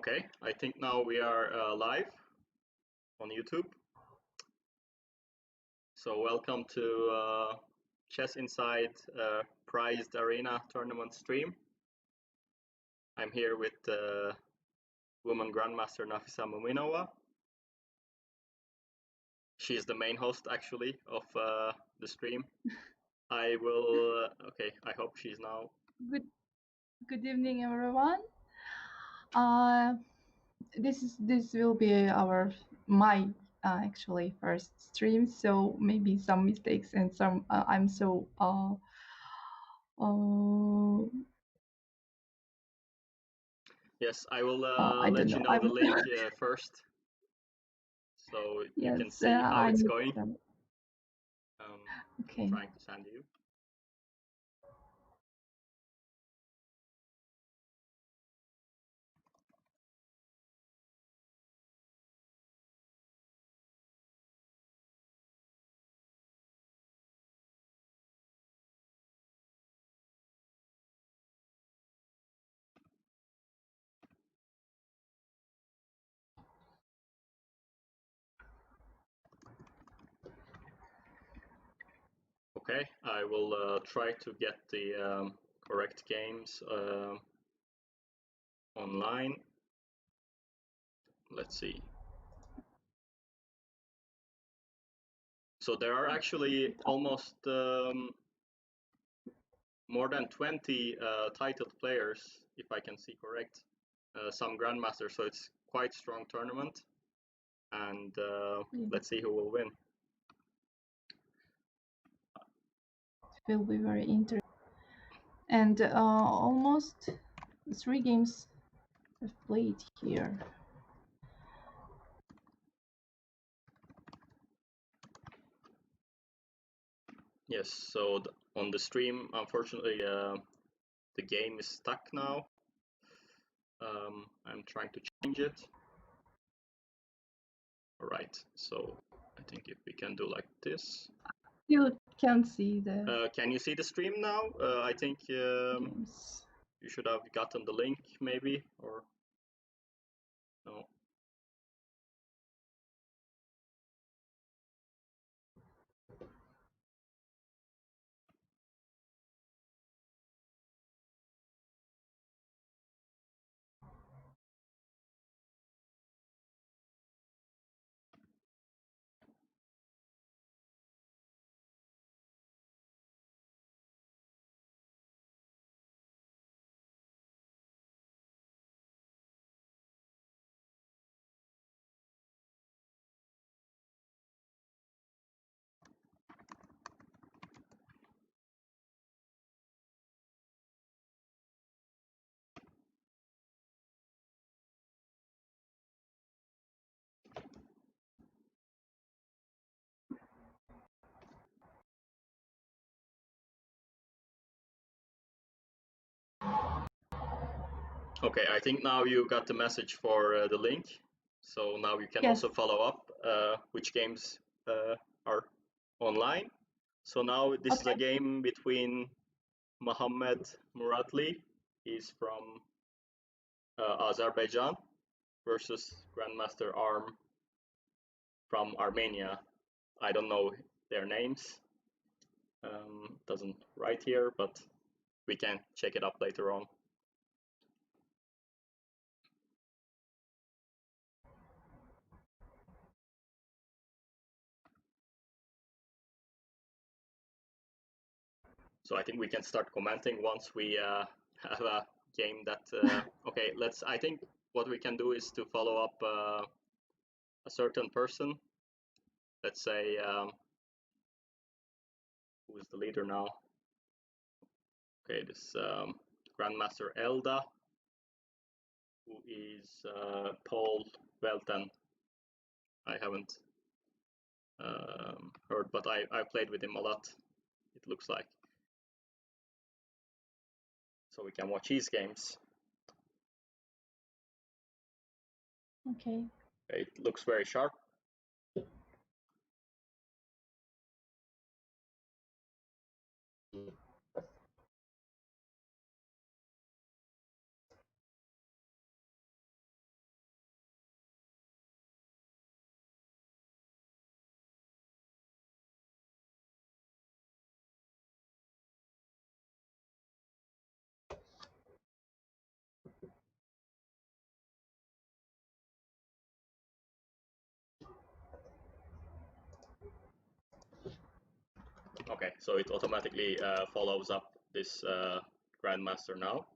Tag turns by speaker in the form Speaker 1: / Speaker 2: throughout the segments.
Speaker 1: Okay, I think now we are live on YouTube. So welcome to Chessinside Prized Arena tournament stream. I'm here with woman grandmaster Nafisa Muminova. She is the main host actually of the stream. I will. Okay, I hope she's now.
Speaker 2: Good evening, everyone. This will be my actually first stream, so maybe some mistakes and some I'm so
Speaker 1: Yes, I will
Speaker 2: I
Speaker 1: let
Speaker 2: don't
Speaker 1: you
Speaker 2: know.
Speaker 1: know the link first, so you can see how it's going.
Speaker 2: Okay.
Speaker 1: Trying to send you. Okay, I will try to get the correct games online. Let's see. So there are actually almost more than 20 titled players, if I can see correct. Some grandmasters, so it's quite strong tournament. And let's see who will win.
Speaker 2: It will be very interesting. And almost 3 games I've played here.
Speaker 1: Yes, so on the stream, unfortunately, the game is stuck now. I'm trying to change it. All right, so I think if we can do like this.
Speaker 2: You can see the.
Speaker 1: Can you see the stream now? I think you should have gotten the link, maybe, or no. Okay, I think now you got the message for the link. So now you can also follow up which games are online. So now this is a game between Mohammed Muradli, he's from Azerbaijan, versus Grandmaster Arm from Armenia. I don't know their names. Doesn't write here, but we can check it up later on. So I think we can start commenting once we have a game that. Okay, let's. I think what we can do is to follow up a certain person. Let's say who is the leader now? Okay, this Grandmaster Elda, who is Paul Welten. I haven't heard, but I played with him a lot. It looks like. So we can watch his games.
Speaker 2: Okay.
Speaker 1: It looks very sharp. Okay, so it automatically follows up this grandmaster now.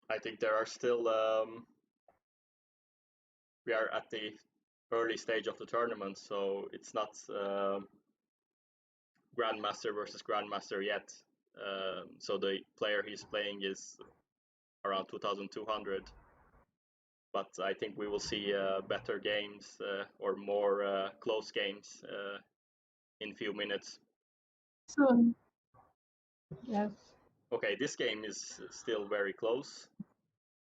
Speaker 1: I think there are still we are at the early stage of the tournament, so it's not grandmaster versus grandmaster yet. So the player he's playing is around 2200, but I think we will see better games or more close games in few minutes.
Speaker 2: Soon. Yes.
Speaker 1: Okay, this game is still very close.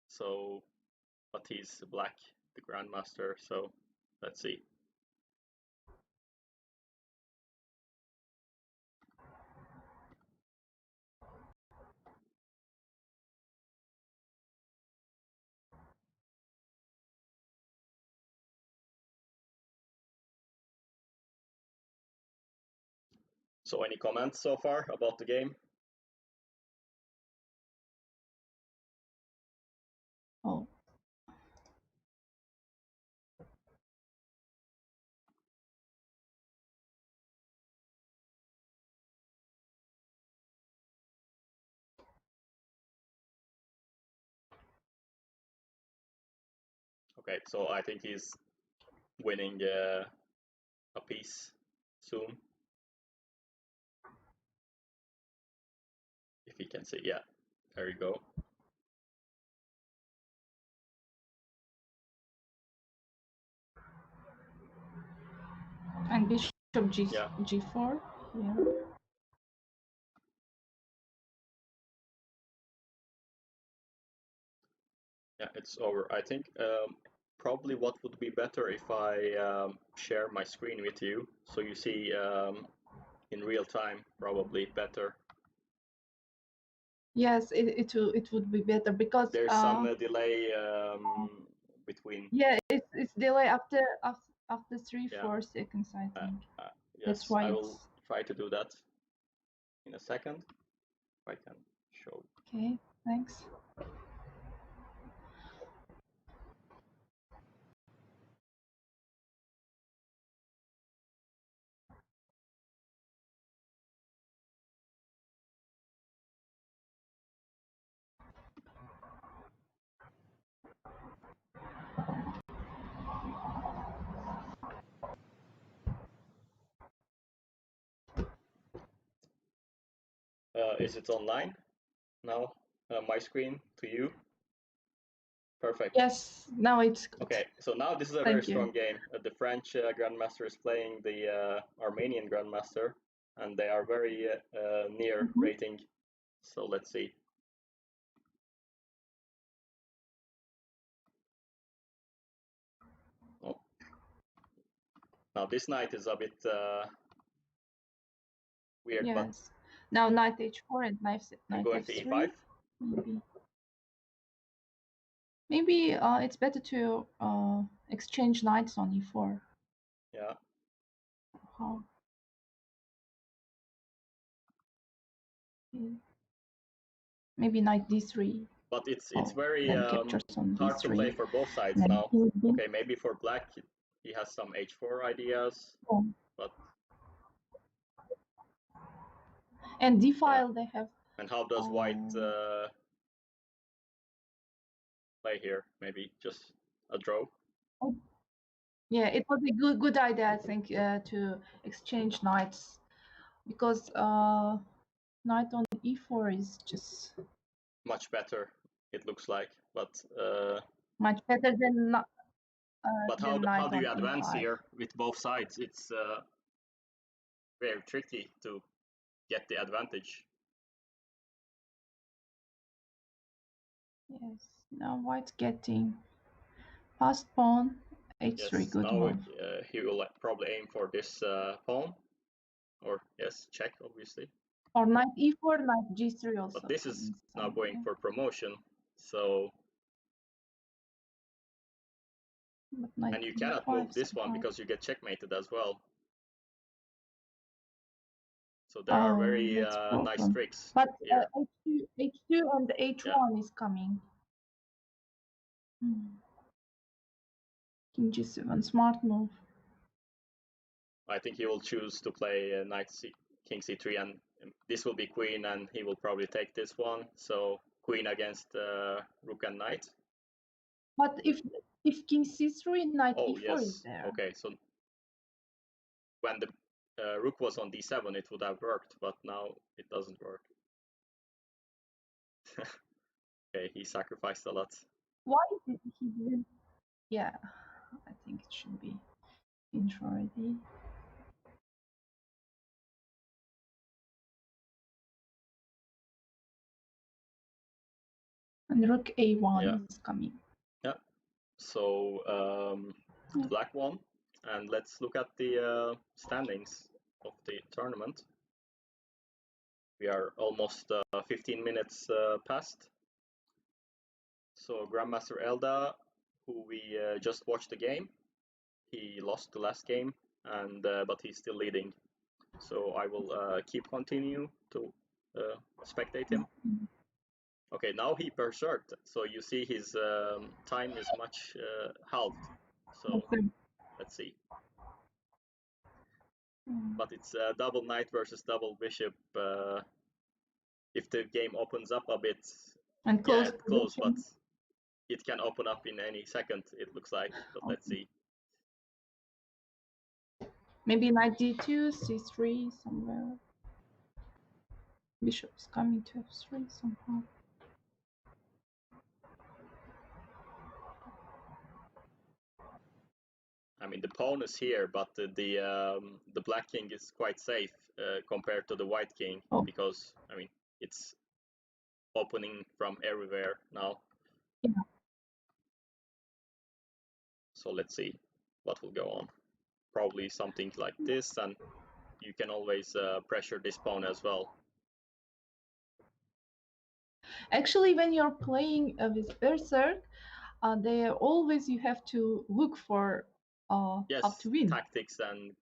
Speaker 1: So, but he's black, the grandmaster. So, let's see. So, any comments so far about the game?
Speaker 2: Oh.
Speaker 1: Okay, so I think he's winning a piece soon. If he can see, yeah, there you go.
Speaker 2: And bishop G4. Yeah.
Speaker 1: Yeah, it's over. I think probably what would be better if I share my screen with you, so you see in real time, probably better.
Speaker 2: Yes, it would be better because
Speaker 1: there's some delay between.
Speaker 2: Yeah, it's delay after 3-4
Speaker 1: Yeah.
Speaker 2: seconds, I think.
Speaker 1: Yes,
Speaker 2: That's why
Speaker 1: I will try to do that in a second. If I can show.
Speaker 2: Okay, thanks.
Speaker 1: Is it online now? My screen to you? Perfect.
Speaker 2: Yes, now it's good.
Speaker 1: Okay, so now this is a very strong game. The French grandmaster is playing the Armenian grandmaster, and they are very near rating. So let's see. Oh. Now this knight is a bit weird, but
Speaker 2: Yes. Now knight h4 and knight
Speaker 1: going to
Speaker 2: f3.
Speaker 1: e5.
Speaker 2: Maybe it's better to exchange knights on e4.
Speaker 1: Yeah.
Speaker 2: How? Maybe knight d3.
Speaker 1: But it's very hard to play for both sides
Speaker 2: then
Speaker 1: now. Okay, maybe for black he has some h4 ideas, but
Speaker 2: and d file they have.
Speaker 1: And how does white play here? Maybe just a draw.
Speaker 2: Yeah, it was a good idea, I think, to exchange knights, because knight on e4 is just
Speaker 1: much better. It looks like, but
Speaker 2: much better than
Speaker 1: but how do you advance
Speaker 2: e5.
Speaker 1: here with both sides? It's very tricky to get the advantage.
Speaker 2: Yes, now white's getting passed pawn h3.
Speaker 1: Yes,
Speaker 2: good
Speaker 1: now
Speaker 2: move.
Speaker 1: he will probably aim for this pawn, or yes, check obviously.
Speaker 2: Or knight e4, knight g3 also.
Speaker 1: But this is now going for promotion. So,
Speaker 2: and
Speaker 1: you cannot move this one because you get checkmated as well. So there are very nice tricks.
Speaker 2: But
Speaker 1: here.
Speaker 2: H2 and H1 is coming. King G7, smart move.
Speaker 1: I think he will choose to play King C3, and this will be queen, and he will probably take this one. So queen against rook and knight.
Speaker 2: But if King C3, knight E4 is
Speaker 1: yes.
Speaker 2: there.
Speaker 1: Okay, so when the rook was on D7, it would have worked, but now it doesn't work. Okay, he sacrificed a lot.
Speaker 2: Why did he didn't? Yeah, I think it should be finished already. And rook A1 is coming.
Speaker 1: Yeah. So black won, and let's look at the standings of the tournament. We are almost 15 minutes past. So Grandmaster Elda, who we just watched the game, he lost the last game, and but he's still leading. So I will continue to spectate him. Okay, now he berserked, so you see his time is much halved. So let's see. But it's double knight versus double bishop. If the game opens up a bit,
Speaker 2: and close,
Speaker 1: but it can open up in any second, it looks like. But let's see.
Speaker 2: Maybe knight D2, C3 somewhere. Bishop is coming to F3 somehow.
Speaker 1: I mean, the pawn is here, but the black king is quite safe compared to the white king because I mean it's opening from everywhere now.
Speaker 2: Yeah.
Speaker 1: So let's see what will go on. Probably something like this, and you can always pressure this pawn as well.
Speaker 2: Actually, when you're playing with Berserk, there always you have to look for how to win.
Speaker 1: Tactics and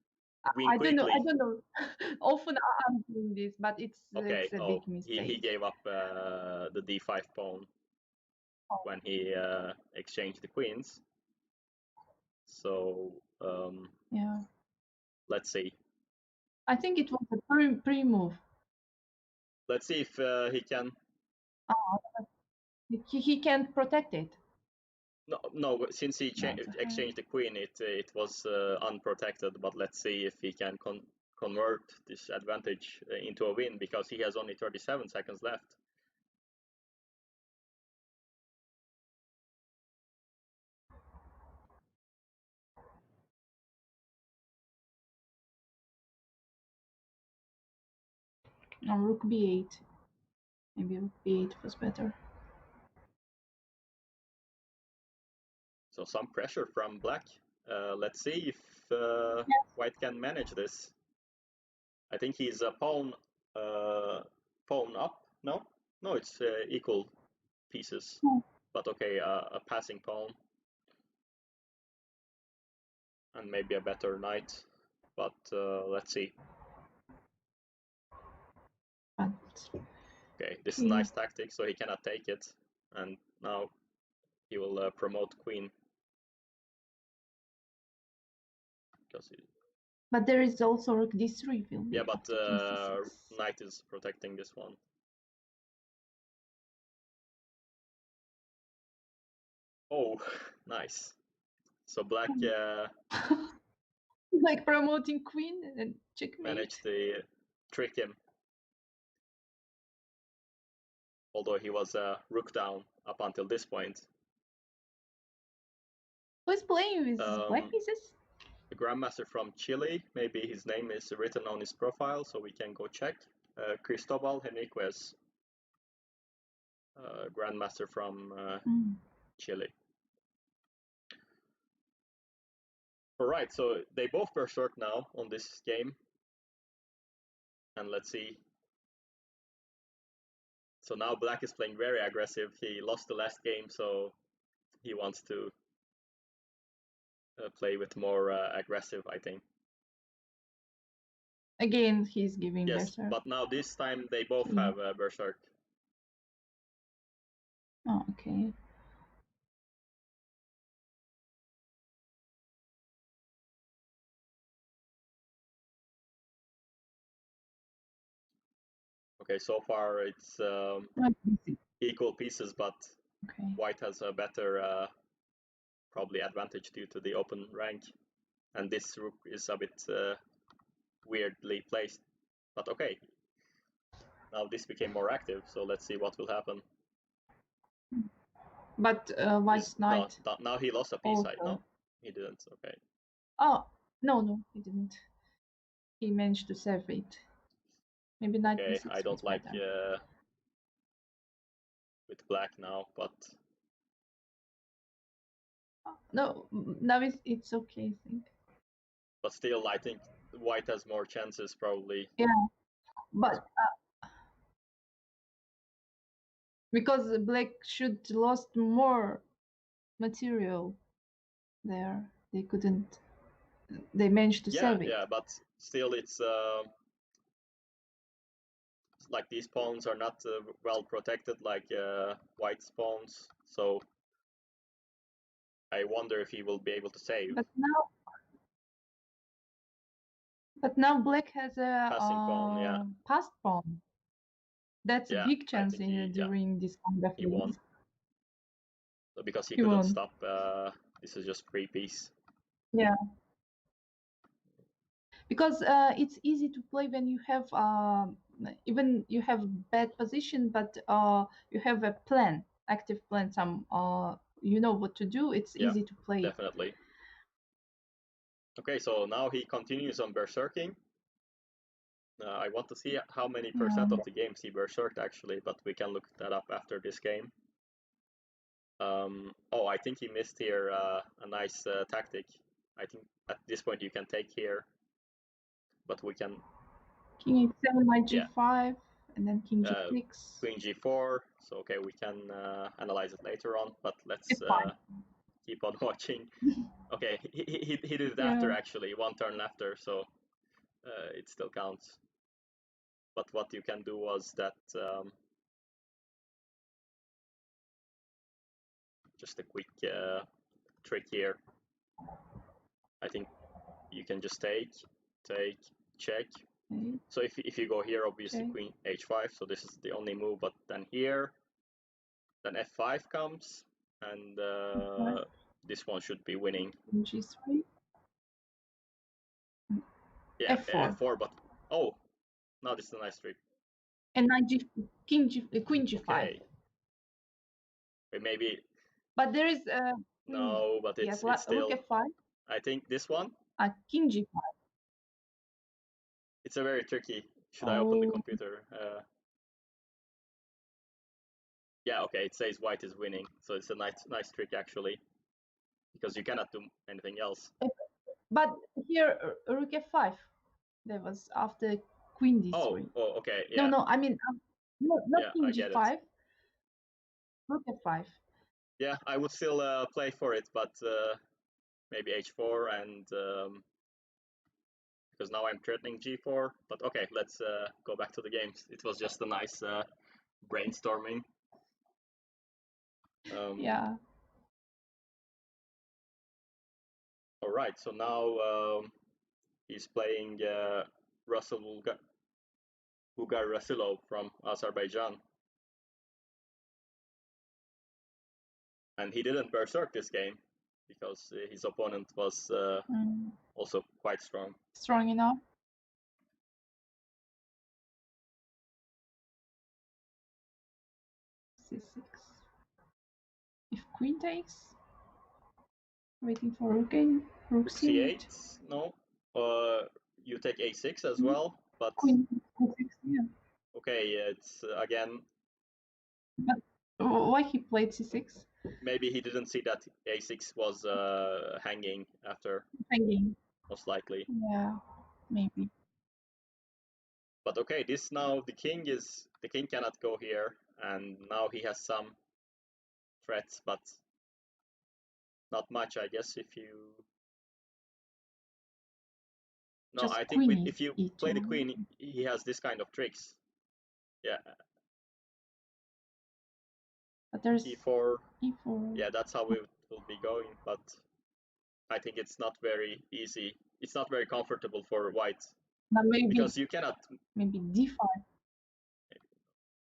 Speaker 1: win
Speaker 2: I
Speaker 1: quickly.
Speaker 2: I don't know. Often I'm doing this, but it's a big mistake.
Speaker 1: He gave up the d5 pawn when he exchanged the queens. So
Speaker 2: yeah,
Speaker 1: let's see.
Speaker 2: I think it was a pre-move.
Speaker 1: Let's see if he can.
Speaker 2: He can protect it.
Speaker 1: No. Since he exchanged the queen, it was unprotected. But let's see if he can convert this advantage into a win, because he has only 37 seconds left.
Speaker 2: No, rook b8. Maybe rook b8 was better.
Speaker 1: So some pressure from black. Let's see if white can manage this. I think he's a pawn up. No, it's equal pieces. But okay, a passing pawn. And maybe a better knight. But let's see. Okay, this is nice tactic, so he cannot take it. And now he will promote queen.
Speaker 2: But there is also rook d3.
Speaker 1: Yeah, but knight is protecting this one. Oh, nice. So black
Speaker 2: like promoting queen and checkmate.
Speaker 1: Managed to trick him. Although he was rook down up until this point.
Speaker 2: Who's playing with black pieces?
Speaker 1: The Grandmaster from Chile. Maybe his name is written on his profile, so we can go check. Cristobal Henriquez. Grandmaster from Chile. Alright, so they both berserk now on this game. And let's see So now black is playing very aggressive. He lost the last game, so he wants to play with more aggressive, I think.
Speaker 2: Again, he's giving
Speaker 1: Yes,
Speaker 2: berserk.
Speaker 1: but now this time they both have berserk.
Speaker 2: Oh, okay.
Speaker 1: Okay, so far it's equal pieces, but white has a better probably advantage due to the open rank, and this rook is a bit weirdly placed. But okay, now this became more active, so let's see what will happen.
Speaker 2: But white's knight.
Speaker 1: No, now he lost a piece. No, he didn't. Okay.
Speaker 2: Oh no, he didn't. He managed to save it. Maybe knight b6.
Speaker 1: I don't like with black now, but
Speaker 2: no, now it's okay, I think.
Speaker 1: But still, I think white has more chances probably.
Speaker 2: Yeah, but because black should lost more material there, they couldn't. They managed to save it.
Speaker 1: Yeah, but still, it's like these pawns are not well protected like white's pawns, so I wonder if he will be able to save.
Speaker 2: But now black has a
Speaker 1: passing pawn, yeah.
Speaker 2: passed pawn. That's a big chance during this kind of
Speaker 1: he won. So because he
Speaker 2: won.
Speaker 1: couldn't stop, this is just free piece.
Speaker 2: Yeah. Because it's easy to play when you have even you have bad position, but you have a plan, active plan. Some you know what to do. It's easy to play.
Speaker 1: Definitely. Okay, so now he continues on berserking. I want to see how many percent of the games he berserked actually, but we can look that up after this game. Oh, I think he missed here a nice tactic. I think at this point you can take here, but we can.
Speaker 2: King h7, knight g5, and then king g6.
Speaker 1: Queen g4. So okay, we can analyze it later on, but let's keep on watching. Okay, he did it after actually, one turn after, so it still counts. But what you can do was that just a quick trick here. I think you can just take, check. So if you go here, obviously queen h5, so this is the only move, but then here, then f5 comes, and this one should be winning.
Speaker 2: g3.
Speaker 1: Yeah, f4, but oh, now this is a nice trick.
Speaker 2: And knight g, queen g5.
Speaker 1: Okay. Maybe.
Speaker 2: But there is
Speaker 1: no, but it's still.
Speaker 2: Rook f5.
Speaker 1: I think this one.
Speaker 2: King g5.
Speaker 1: It's a very tricky. Should I open the computer? Yeah, okay. It says white is winning, so it's a nice trick actually, because you cannot do anything else.
Speaker 2: But here, Rook f5. That was after Queen d3.
Speaker 1: Oh, okay. Yeah.
Speaker 2: No. I mean, not King g5. Rook f5.
Speaker 1: Yeah, I would still play for it, but maybe h4 and because now I'm threatening g4. But okay, let's go back to the games. It was just a nice brainstorming.
Speaker 2: Yeah.
Speaker 1: All right, so now he's playing Russell Ugar Rasilov from Azerbaijan. And he didn't berserk this game because his opponent was also quite strong.
Speaker 2: Strong enough. c6. If queen takes, waiting for rook c8.
Speaker 1: c8, no. You take a6 as well, but
Speaker 2: queen c6, yeah.
Speaker 1: Okay, it's again.
Speaker 2: But why he played c6?
Speaker 1: Maybe he didn't see that a6 was hanging after.
Speaker 2: Hanging.
Speaker 1: Most likely.
Speaker 2: Yeah, maybe.
Speaker 1: But okay, this now the king cannot go here. and now he has some threats, but not much, I guess. If you
Speaker 2: Just
Speaker 1: I think
Speaker 2: queen
Speaker 1: if you
Speaker 2: E2.
Speaker 1: play the queen, he has this kind of tricks. Yeah.
Speaker 2: But there's
Speaker 1: E4.
Speaker 2: E4.
Speaker 1: Yeah, that's how it will be going, but I think it's not very easy. It's not very comfortable for white.
Speaker 2: But maybe,
Speaker 1: because you cannot.
Speaker 2: Maybe D5.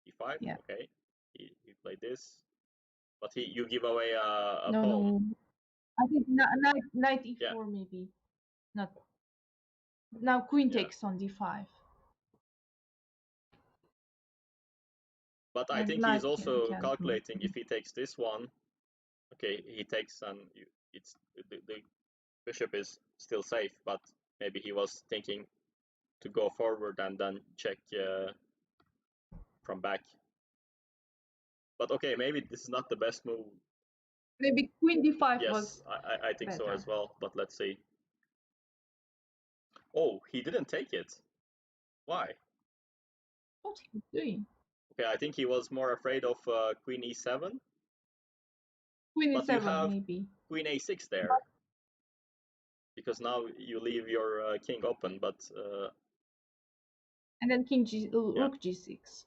Speaker 1: E5.
Speaker 2: Yeah.
Speaker 1: Okay. He played this, but you give away a
Speaker 2: No,
Speaker 1: pawn.
Speaker 2: no. I think knight E4
Speaker 1: Yeah.
Speaker 2: maybe. Not. Now queen takes on D5.
Speaker 1: But I
Speaker 2: And
Speaker 1: think
Speaker 2: knight
Speaker 1: he's also
Speaker 2: can
Speaker 1: calculating
Speaker 2: move.
Speaker 1: if he takes this one. Okay, he takes and it's the bishop is still safe, but maybe he was thinking to go forward and then check from back. But okay, maybe this is not the best move.
Speaker 2: Maybe queen D5
Speaker 1: Yes,
Speaker 2: was
Speaker 1: I think so
Speaker 2: better.
Speaker 1: as well, but let's see. Oh, he didn't take it. Why?
Speaker 2: What he's doing?
Speaker 1: Okay, I think he was more afraid of queen e7.
Speaker 2: Queen
Speaker 1: But you
Speaker 2: E7
Speaker 1: have
Speaker 2: maybe.
Speaker 1: queen a6 there. Because now you leave your king open, but
Speaker 2: and then king G, rook G6.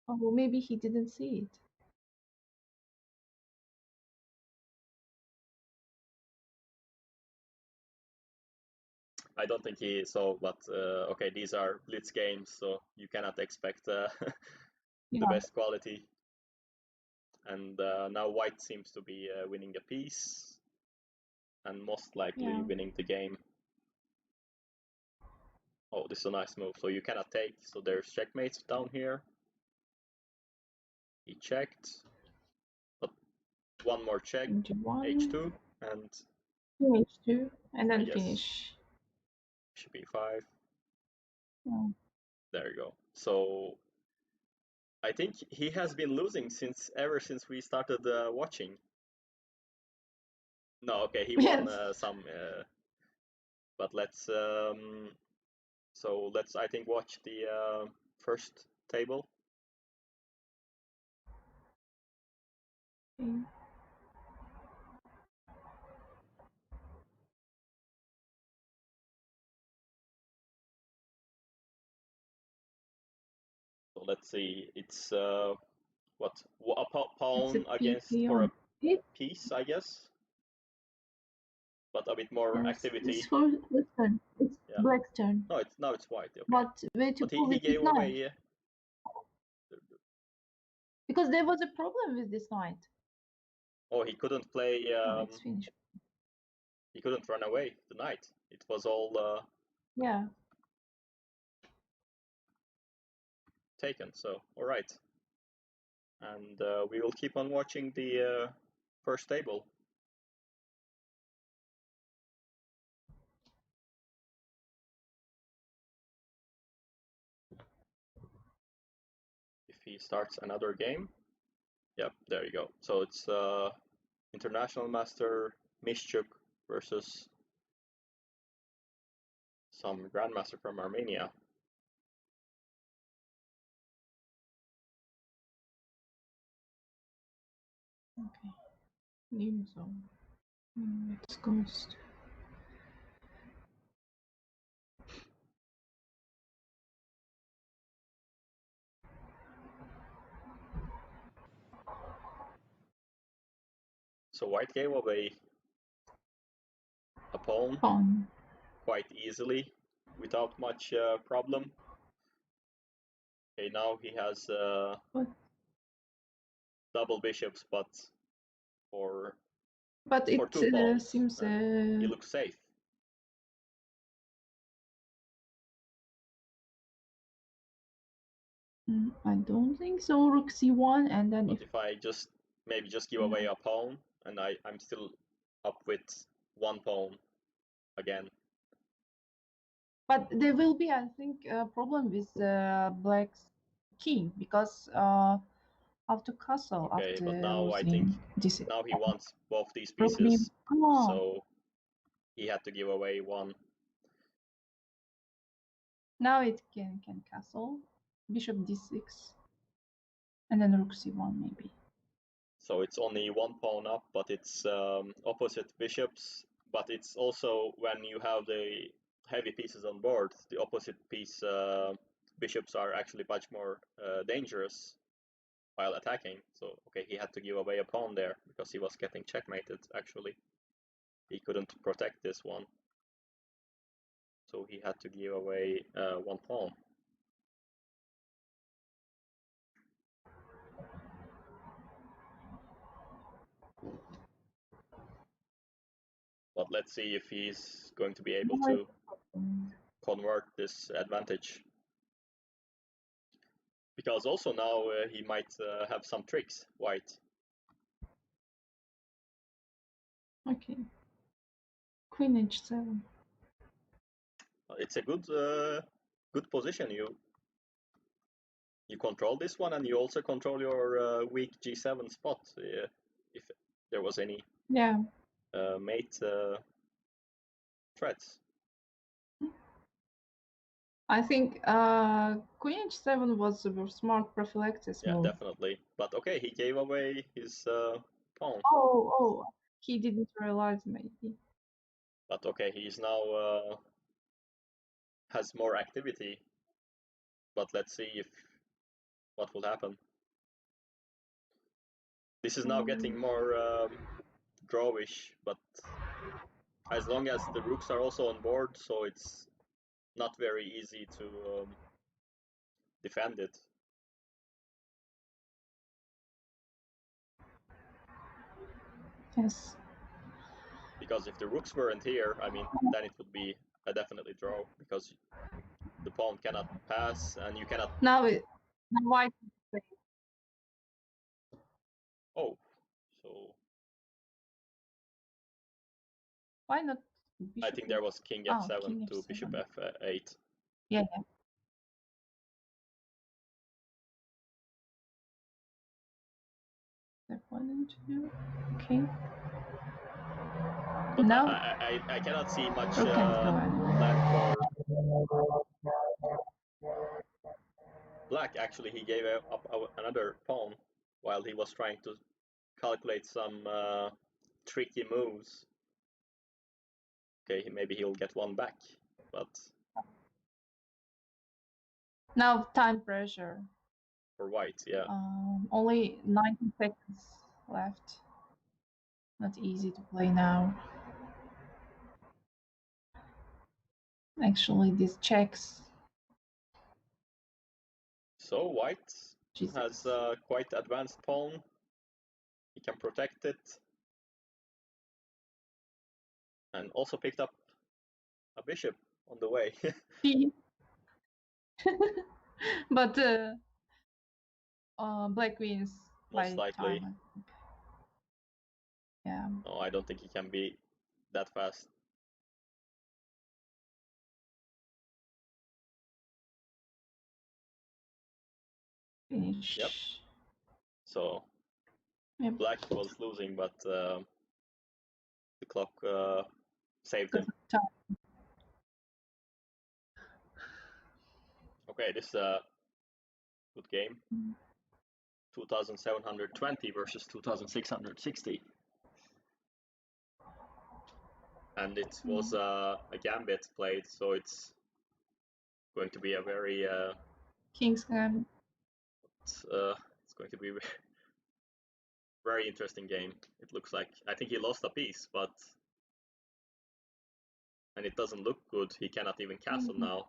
Speaker 2: Oh, maybe he didn't see it.
Speaker 1: I don't think he saw. But okay, these are blitz games, so you cannot expect the best quality. And now white seems to be winning a piece, and most likely winning the game. Oh, this is a nice move. So you cannot take. So there's checkmates down here. He checked, but one more check, h2, and
Speaker 2: h2, and then finish.
Speaker 1: Bishop e5. There you go. So I think he has been losing ever since we started watching. No, okay, he won some, but let's I think watch the first table. So let's see, it's what a pawn against for a piece, I guess, but a bit more activity.
Speaker 2: It's for which turn? It's black's turn.
Speaker 1: No, it's white. Okay.
Speaker 2: But where to prove
Speaker 1: he gave away.
Speaker 2: Because there was a problem with this knight.
Speaker 1: Oh, he couldn't play.
Speaker 2: It's finished.
Speaker 1: He couldn't run away the knight. It was all taken. So all right, and we will keep on watching the first table. If he starts another game, yep, there you go. So it's international master Mishchuk versus some grandmaster from Armenia.
Speaker 2: Okay. Name zone. It's ghost.
Speaker 1: So white gave away a pawn quite easily without much problem. Okay, now he has double bishops, but for two pawns,
Speaker 2: seems
Speaker 1: he looks safe.
Speaker 2: I don't think so. Rook c1, and then
Speaker 1: but if I just give away a pawn, and I'm still up with one pawn again.
Speaker 2: But there will be, I think, a problem with black's king because of the castle.
Speaker 1: Okay,
Speaker 2: after
Speaker 1: but now I think now he wants both these pieces, so he had to give away one.
Speaker 2: Now it can castle. Bishop d6. And then rook c1 maybe.
Speaker 1: So it's only one pawn up, but it's opposite bishops. But it's also when you have the heavy pieces on board, the opposite piece bishops are actually much more dangerous while attacking. So okay, he had to give away a pawn there because he was getting checkmated. Actually, he couldn't protect this one, so he had to give away one pawn. But let's see if he's going to be able to convert this advantage. Because also now he might have some tricks, white.
Speaker 2: Okay. Queen h7.
Speaker 1: It's a good position. You control this one, and you also control your weak g7 spot if there was any mate threats.
Speaker 2: I think Queen h7 was a smart prophylaxis move.
Speaker 1: Yeah, definitely. But okay, he gave away his pawn.
Speaker 2: Oh, he didn't realize maybe.
Speaker 1: But okay, he's now has more activity. But let's see if what will happen. This is now getting more drawish, but as long as the rooks are also on board, so it's not very easy to defend it.
Speaker 2: Yes.
Speaker 1: Because if the rooks weren't here, I mean, then it would be a definitely draw, because the pawn cannot pass, and you cannot...
Speaker 2: Now white...
Speaker 1: Oh, so...
Speaker 2: Why not bishop?
Speaker 1: I think there was king f7
Speaker 2: king
Speaker 1: to
Speaker 2: f7.
Speaker 1: bishop f8.
Speaker 2: Yeah. Okay.
Speaker 1: But
Speaker 2: now
Speaker 1: I cannot see much
Speaker 2: plan
Speaker 1: for black. Actually, he gave up another pawn while he was trying to calculate some tricky moves. Okay, maybe he'll get one back, but...
Speaker 2: Now time pressure.
Speaker 1: For white, yeah.
Speaker 2: Only 90 seconds left. Not easy to play now. Actually, these checks.
Speaker 1: So white has a quite advanced pawn. He can protect it. And also picked up a bishop on the way.
Speaker 2: But black wins.
Speaker 1: Most likely.
Speaker 2: Time. Yeah.
Speaker 1: No, I don't think he can be that fast.
Speaker 2: Finish.
Speaker 1: Yep. So black was losing, but the clock saved him. Okay, this is a good game. 2,720 versus 2,660. And it was a gambit played, so it's going to be a very
Speaker 2: King's Gambit.
Speaker 1: It's going to be very interesting game. It looks like. I think he lost a piece, but and it doesn't look good. He cannot even castle now.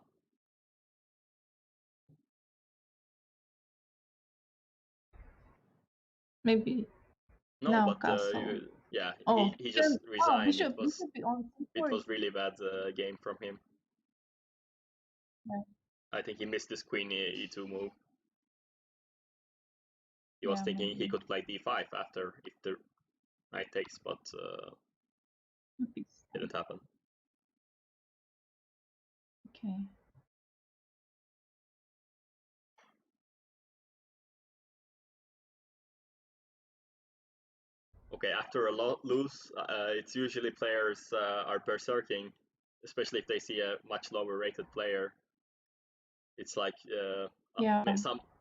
Speaker 2: Maybe.
Speaker 1: No, but yeah, he just resigned.
Speaker 2: Bishop,
Speaker 1: it was really bad game from him.
Speaker 2: Yeah.
Speaker 1: I think he missed this queen e2 move. He was thinking he could play d5 after if the knight takes, but didn't happen.
Speaker 2: Okay.
Speaker 1: Okay, after a lose, it's usually players are berserking, especially if they see a much lower rated player. It's like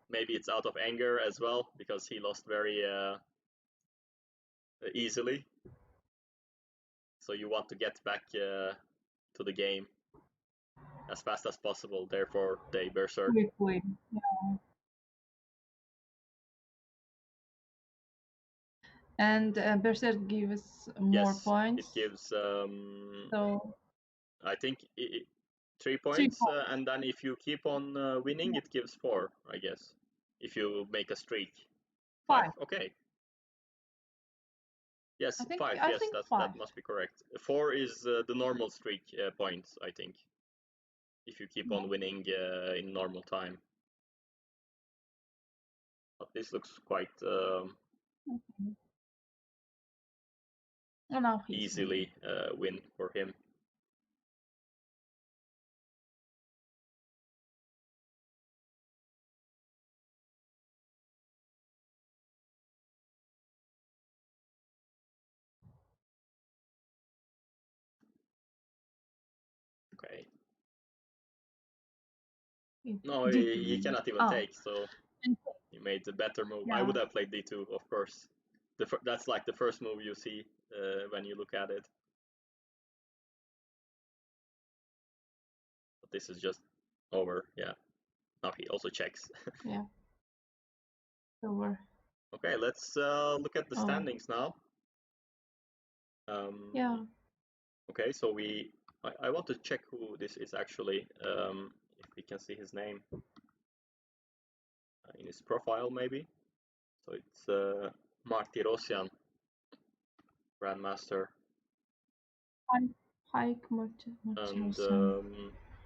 Speaker 1: maybe it's out of anger as well because he lost very easily. So you want to get back to the game as fast as possible. Therefore, they berserk.
Speaker 2: Quickly. Yeah. And berserk gives more
Speaker 1: Yes,
Speaker 2: points.
Speaker 1: it gives.
Speaker 2: So
Speaker 1: I think 3
Speaker 2: 3
Speaker 1: points, and then if you keep on winning, it gives 4, I guess. If you make a streak. 5. Okay. Yes,
Speaker 2: I think
Speaker 1: 5.
Speaker 2: I
Speaker 1: Yes,
Speaker 2: think
Speaker 1: that
Speaker 2: 5.
Speaker 1: must be correct. 4 is the normal streak points, I think. If you keep on winning in normal time. But this looks quite
Speaker 2: Okay. Oh, now he's
Speaker 1: easily win for him. Okay. No, he cannot even take, so he made a better move.
Speaker 2: Yeah.
Speaker 1: I would have played d2, of course. That's like the first move you see when you look at it. But this is just over, yeah. Now he also checks.
Speaker 2: Yeah. Over.
Speaker 1: Okay, let's look at the standings now.
Speaker 2: Yeah.
Speaker 1: Okay, so I want to check who this is actually, if we can see his name in his profile maybe. So it's Martirosyan, Grandmaster.
Speaker 2: Hike
Speaker 1: And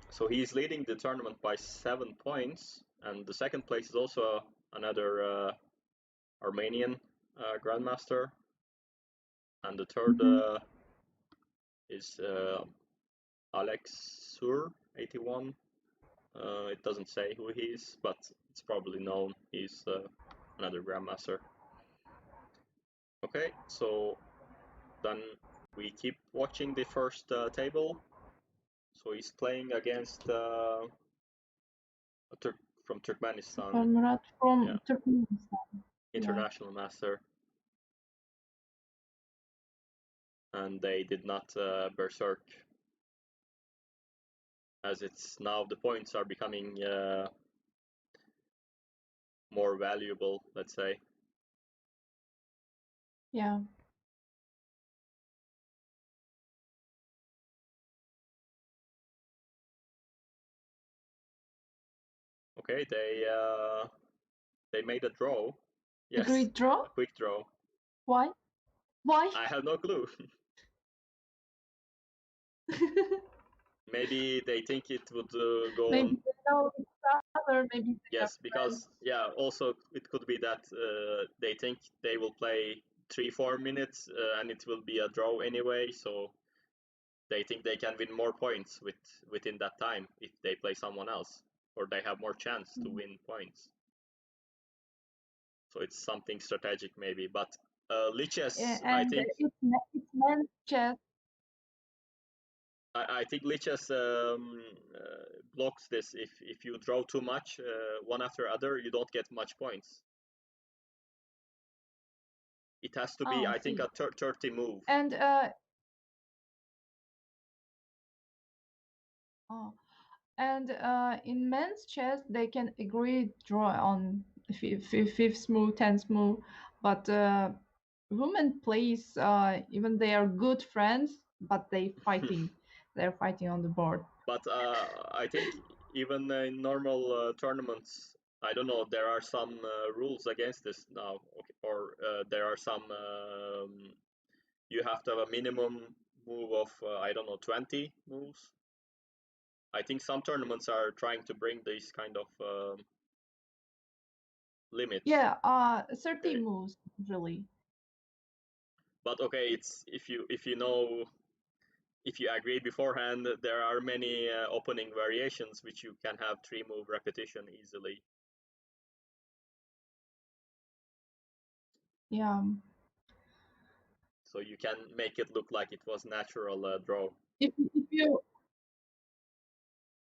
Speaker 1: so he's leading the tournament by 7 points, and the second place is also another Armenian Grandmaster, and the third is Alex Sur 81. It doesn't say who he is, but it's probably known. He's another Grandmaster. Okay, so then we keep watching the first table. So he's playing against from Turkmenistan.
Speaker 2: From Turkmenistan.
Speaker 1: International master. And they did not berserk. As it's now the points are becoming more valuable, let's say.
Speaker 2: Yeah.
Speaker 1: Okay, they made a draw. Yes,
Speaker 2: a great draw?
Speaker 1: a quick draw.
Speaker 2: Why? Why?
Speaker 1: I have no clue. Maybe they think it would go
Speaker 2: maybe
Speaker 1: on.
Speaker 2: they know each other, maybe they
Speaker 1: yes, because yeah, also it could be that they think they will play 3-4 minutes and it will be a draw anyway, so they think they can win more points within that time if they play someone else, or they have more chance to win points. So it's something strategic maybe, but Liches, I think
Speaker 2: it's men's chess.
Speaker 1: I think Liches blocks this. If you draw too much one after other, you don't get much points. It has to be, I think, a 30 move.
Speaker 2: And in men's chess, they can agree draw on fifth move, 10th move, but women plays even they are good friends, but they fighting. They're fighting on the board.
Speaker 1: But I think even in normal tournaments, I don't know, there are some rules against this now, okay, or there are some you have to have a minimum move of I don't know 20 moves. I think some tournaments are trying to bring these kind of limits.
Speaker 2: Yeah, 30 moves really.
Speaker 1: But okay, it's if you know, if you agree beforehand, there are many opening variations which you can have 3 move repetition easily.
Speaker 2: Yeah.
Speaker 1: So you can make it look like it was natural draw.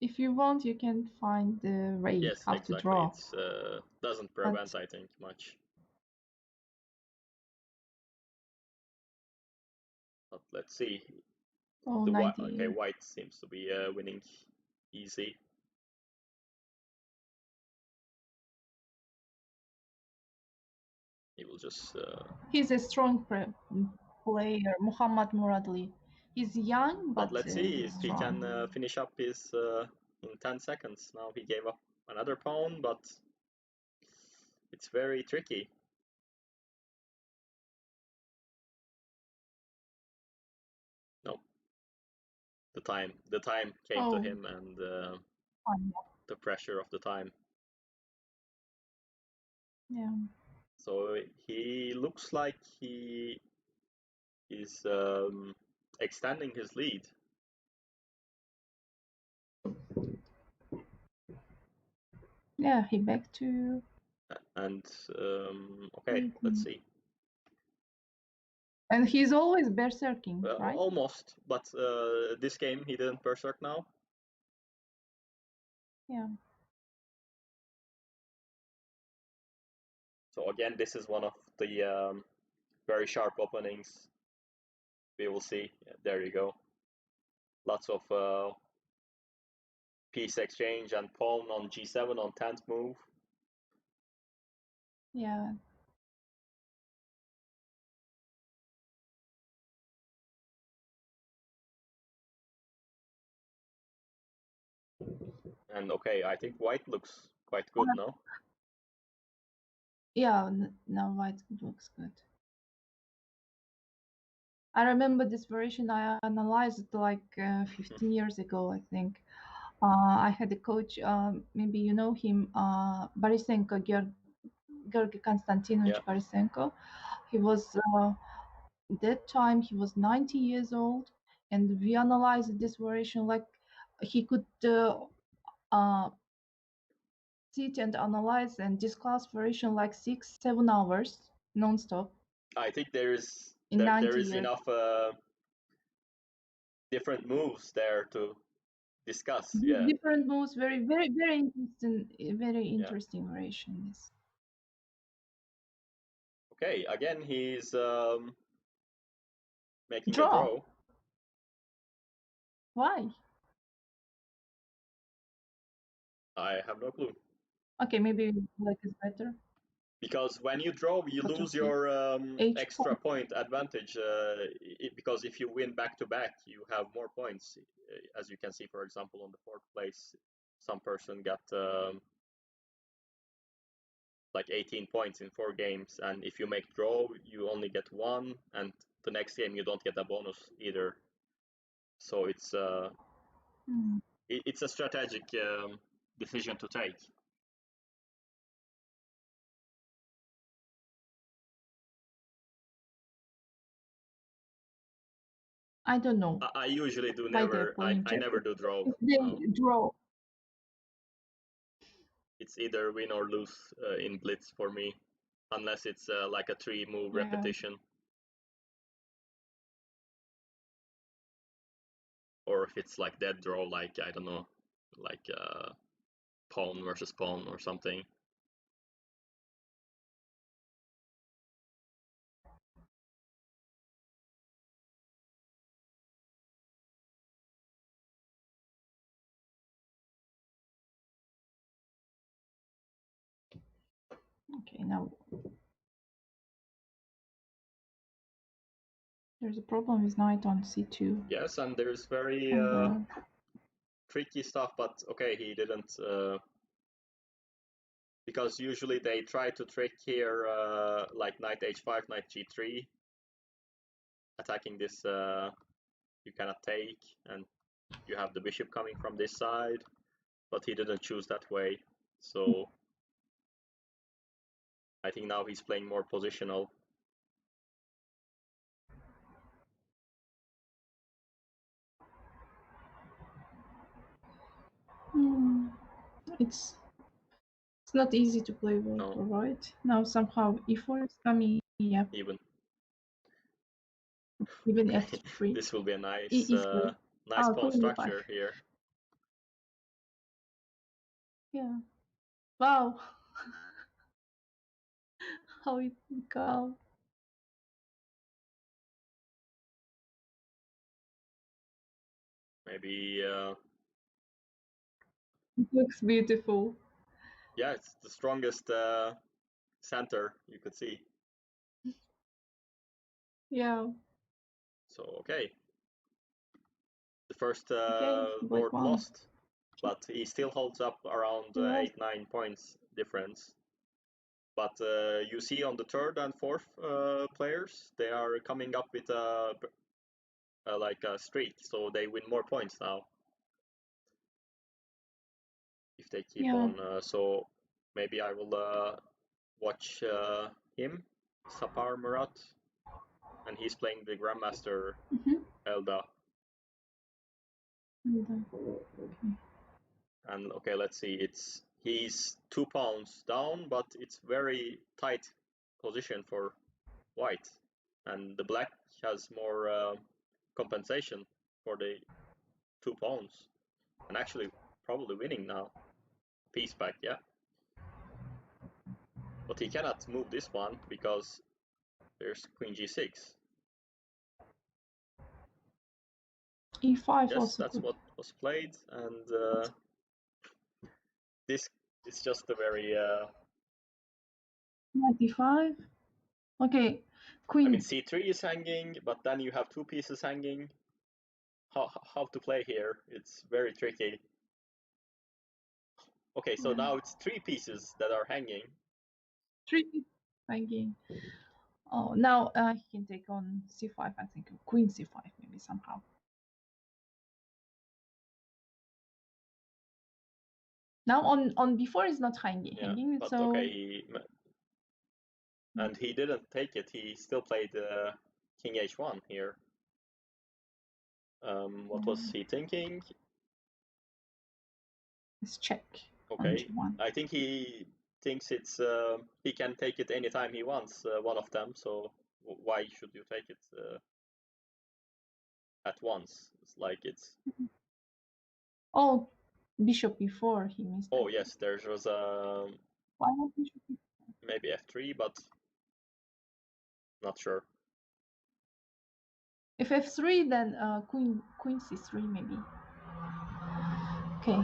Speaker 2: If if you want, you can find the way
Speaker 1: Yes,
Speaker 2: how to
Speaker 1: exactly.
Speaker 2: draw.
Speaker 1: It's doesn't
Speaker 2: But
Speaker 1: prevent, I think, much. But let's see.
Speaker 2: oh,
Speaker 1: The white,
Speaker 2: 90.
Speaker 1: okay, white seems to be winning easy. He will just.
Speaker 2: He's a strong player, Muhammad Muradli. He's young,
Speaker 1: But
Speaker 2: but
Speaker 1: let's see
Speaker 2: he's
Speaker 1: if he can
Speaker 2: strong.
Speaker 1: finish up his in 10 seconds. Now he gave up another pawn, but it's very tricky. No, the time came to
Speaker 2: Oh,
Speaker 1: him, and
Speaker 2: fine.
Speaker 1: the pressure of the time.
Speaker 2: Yeah.
Speaker 1: So he looks like he is extending his lead.
Speaker 2: Yeah, he back to.
Speaker 1: And okay, let's see.
Speaker 2: And he's always berserking, right?
Speaker 1: Almost, but this game he didn't berserk now.
Speaker 2: Yeah.
Speaker 1: So again, this is one of the very sharp openings. We will see. Yeah, there you go. Lots of piece exchange and pawn on g7 on 10th move.
Speaker 2: Yeah.
Speaker 1: And okay, I think white looks quite good now.
Speaker 2: Yeah, now white looks good. I remember this version I analyzed like 15 years ago, I think. I had a coach, maybe you know him, Borisenko, Georgi Konstantinovich
Speaker 1: Yeah,
Speaker 2: Borisenko. He was, that time, he was 90 years old, and we analyzed this variation like he could uh, sit and analyze and discuss variation like 6, 7 hours non-stop
Speaker 1: I think
Speaker 2: in
Speaker 1: there
Speaker 2: 90
Speaker 1: is
Speaker 2: years.
Speaker 1: enough different moves there to discuss. Yeah,
Speaker 2: Different moves, very interesting, very
Speaker 1: yeah.
Speaker 2: interesting variations.
Speaker 1: Okay, again he's making a
Speaker 2: Draw.
Speaker 1: draw.
Speaker 2: Why?
Speaker 1: I have no clue.
Speaker 2: Okay, maybe black is better.
Speaker 1: Because when you draw, you
Speaker 2: But
Speaker 1: lose
Speaker 2: okay.
Speaker 1: your
Speaker 2: H
Speaker 1: extra
Speaker 2: point.
Speaker 1: point advantage. Because if you win back to back, you have more points. As you can see, for example, on the fourth place, some person got like 18 points in 4 games, and if you make draw, you only get one, and the next game you don't get a bonus either. So it's a strategic decision to take.
Speaker 2: I don't know
Speaker 1: I usually do
Speaker 2: why they're
Speaker 1: never.
Speaker 2: playing
Speaker 1: I
Speaker 2: check.
Speaker 1: never do draw.
Speaker 2: If they
Speaker 1: No,
Speaker 2: draw,
Speaker 1: it's either win or lose in blitz for me, unless it's like a 3 move
Speaker 2: yeah.
Speaker 1: repetition, or if it's like dead draw, like I don't know, like pawn versus pawn or something.
Speaker 2: Okay, now there's a problem with knight on c2.
Speaker 1: Yes, and there's very
Speaker 2: And
Speaker 1: tricky stuff, but okay, he didn't. Because usually they try to trick here, like knight h5, knight g3, attacking this you cannot take, and you have the bishop coming from this side, but he didn't choose that way. So I think now he's playing more positional.
Speaker 2: it's not easy to play with,
Speaker 1: No,
Speaker 2: right? Now somehow e4 is coming. Yeah,
Speaker 1: even
Speaker 2: even
Speaker 1: okay.
Speaker 2: f3.
Speaker 1: This will be a nice
Speaker 2: E3.
Speaker 1: nice
Speaker 2: Oh,
Speaker 1: pawn
Speaker 2: queen e5.
Speaker 1: structure here.
Speaker 2: Yeah. Wow. How it go?
Speaker 1: Maybe.
Speaker 2: It looks beautiful.
Speaker 1: Yeah, it's the strongest center you could see.
Speaker 2: Yeah.
Speaker 1: So okay, the first
Speaker 2: Okay. Black
Speaker 1: board
Speaker 2: one.
Speaker 1: lost, but he still holds up around
Speaker 2: Yeah.
Speaker 1: 8-9 points difference. But you see on the third and fourth players, they are coming up with like a streak, so they win more points now if they keep
Speaker 2: Yeah.
Speaker 1: on. So maybe I will watch him, Sapar Murat, and he's playing the Grandmaster Elda.
Speaker 2: Okay.
Speaker 1: And okay, let's see. He's 2 pounds down, but it's very tight position for white, and the black has more compensation for the 2 pounds, and actually probably winning now. Piece back, yeah. But he cannot move this one because there's Queen G6.
Speaker 2: E5
Speaker 1: Yes,
Speaker 2: also
Speaker 1: that's
Speaker 2: good.
Speaker 1: what was played, and this is just a very.
Speaker 2: 95. Okay.
Speaker 1: I mean,
Speaker 2: Queen.
Speaker 1: C3 is hanging, but then you have two pieces hanging. How to play here? It's very tricky. Okay, so
Speaker 2: Yeah.
Speaker 1: now it's three pieces that are hanging.
Speaker 2: 3 hanging. Oh, now he can take on c5, I think. Queen c5, maybe somehow. Now on before is not hanging,
Speaker 1: Yeah, but
Speaker 2: so
Speaker 1: okay, and he didn't take it. He still played King H1 here. What was he thinking?
Speaker 2: let's check on
Speaker 1: Okay,
Speaker 2: g1.
Speaker 1: I think he thinks it's he can take it anytime he wants, one of them. So why should you take it at once? It's like it's.
Speaker 2: Oh, bishop before he missed.
Speaker 1: Oh yes, there was
Speaker 2: Why not bishop before?
Speaker 1: maybe F3, but not sure.
Speaker 2: If f3, then queen c3 maybe. Okay.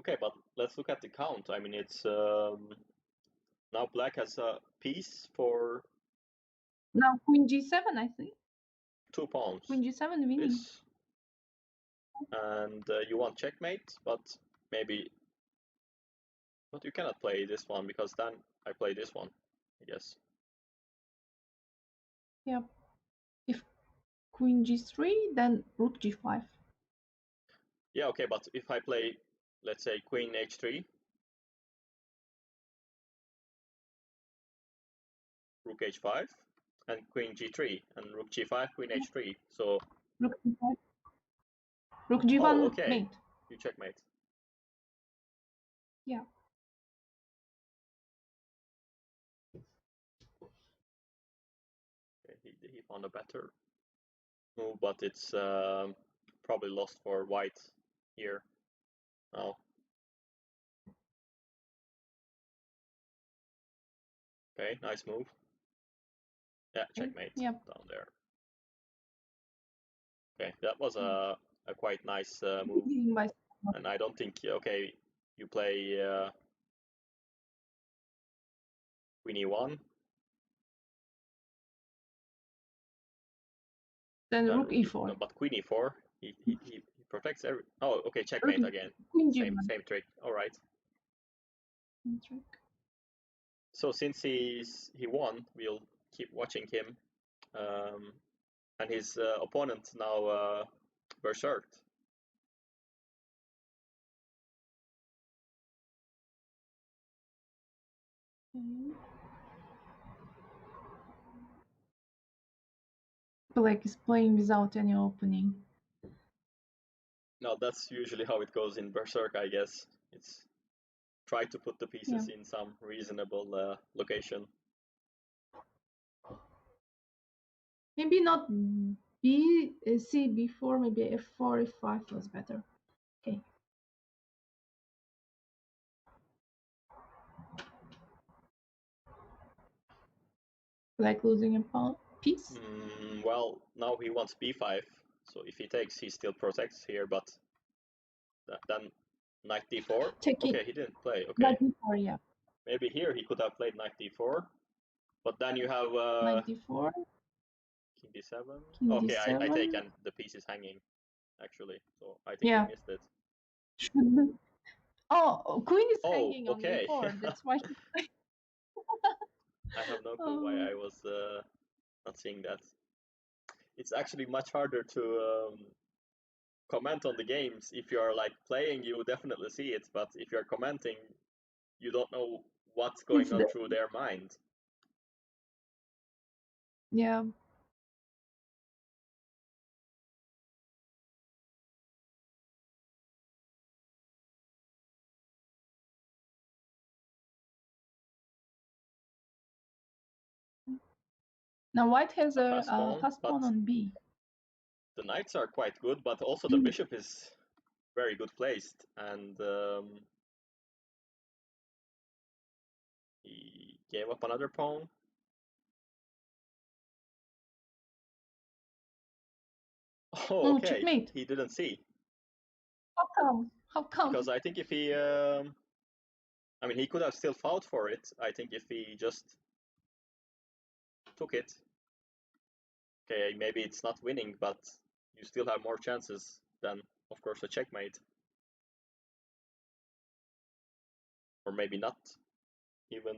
Speaker 1: Okay, but let's look at the count. I mean, it's now black has a piece for
Speaker 2: Now queen g7, I think.
Speaker 1: 2 pawns.
Speaker 2: Queen g7 winning.
Speaker 1: This, and you want checkmate, but maybe. But you cannot play this one because then I play this one, I guess.
Speaker 2: Yeah. If queen g3, then rook g5.
Speaker 1: Yeah, okay, but if I play, let's say, queen h3, rook h5, and queen g3, and rook g5, queen h3. So.
Speaker 2: Rook g5. Rook
Speaker 1: Oh,
Speaker 2: g1
Speaker 1: okay.
Speaker 2: mate.
Speaker 1: You checkmate.
Speaker 2: Yeah.
Speaker 1: Okay, he found a better move, but it's probably lost for white here now. Okay, nice move. Yeah, checkmate
Speaker 2: Yep.
Speaker 1: down there. Okay, that was a quite nice move. And I don't think, okay, you play queen e1.
Speaker 2: Then rook e4.
Speaker 1: No, but queen e4, he protects every. Oh, okay, checkmate
Speaker 2: Rook,
Speaker 1: again.
Speaker 2: queen
Speaker 1: Same
Speaker 2: g1.
Speaker 1: trick. All right.
Speaker 2: Trick.
Speaker 1: So since he won, we'll keep watching him. And his opponent now berserked.
Speaker 2: Okay. Black is playing without any opening.
Speaker 1: No, that's usually how it goes in berserk, I guess. It's try to put the pieces in some reasonable location.
Speaker 2: Maybe not B, C before, maybe F4, F5 was better. Okay. Like losing a piece?
Speaker 1: Well, now he wants b5, so if he takes, he still protects here, but then knight d4.
Speaker 2: Taking
Speaker 1: Okay, he didn't play.
Speaker 2: knight
Speaker 1: Okay,
Speaker 2: d4, yeah.
Speaker 1: maybe here he could have played knight d4, but then you have
Speaker 2: Knight d4,
Speaker 1: king d7.
Speaker 2: king
Speaker 1: Okay, I take,
Speaker 2: d7.
Speaker 1: and the piece is hanging, actually, so I think he
Speaker 2: Yeah.
Speaker 1: missed it.
Speaker 2: Should be. Oh, queen is
Speaker 1: Oh,
Speaker 2: hanging on
Speaker 1: okay.
Speaker 2: e4. That's why.
Speaker 1: I have no clue why I was not seeing that. It's actually much harder to comment on the games. If you're like playing, you definitely see it, but if you're commenting, you don't know what's going on through their mind.
Speaker 2: Yeah. Now white has a fast pawn on b.
Speaker 1: The knights are quite good, but also the bishop is very good placed, and he gave up another pawn. Oh, okay.
Speaker 2: Checkmate.
Speaker 1: He didn't see.
Speaker 2: How come? How come?
Speaker 1: Because I think if he, I mean, he could have still fought for it. I think if he just took it, okay, maybe it's not winning, but you still have more chances than, of course, a checkmate. Or maybe not. Even,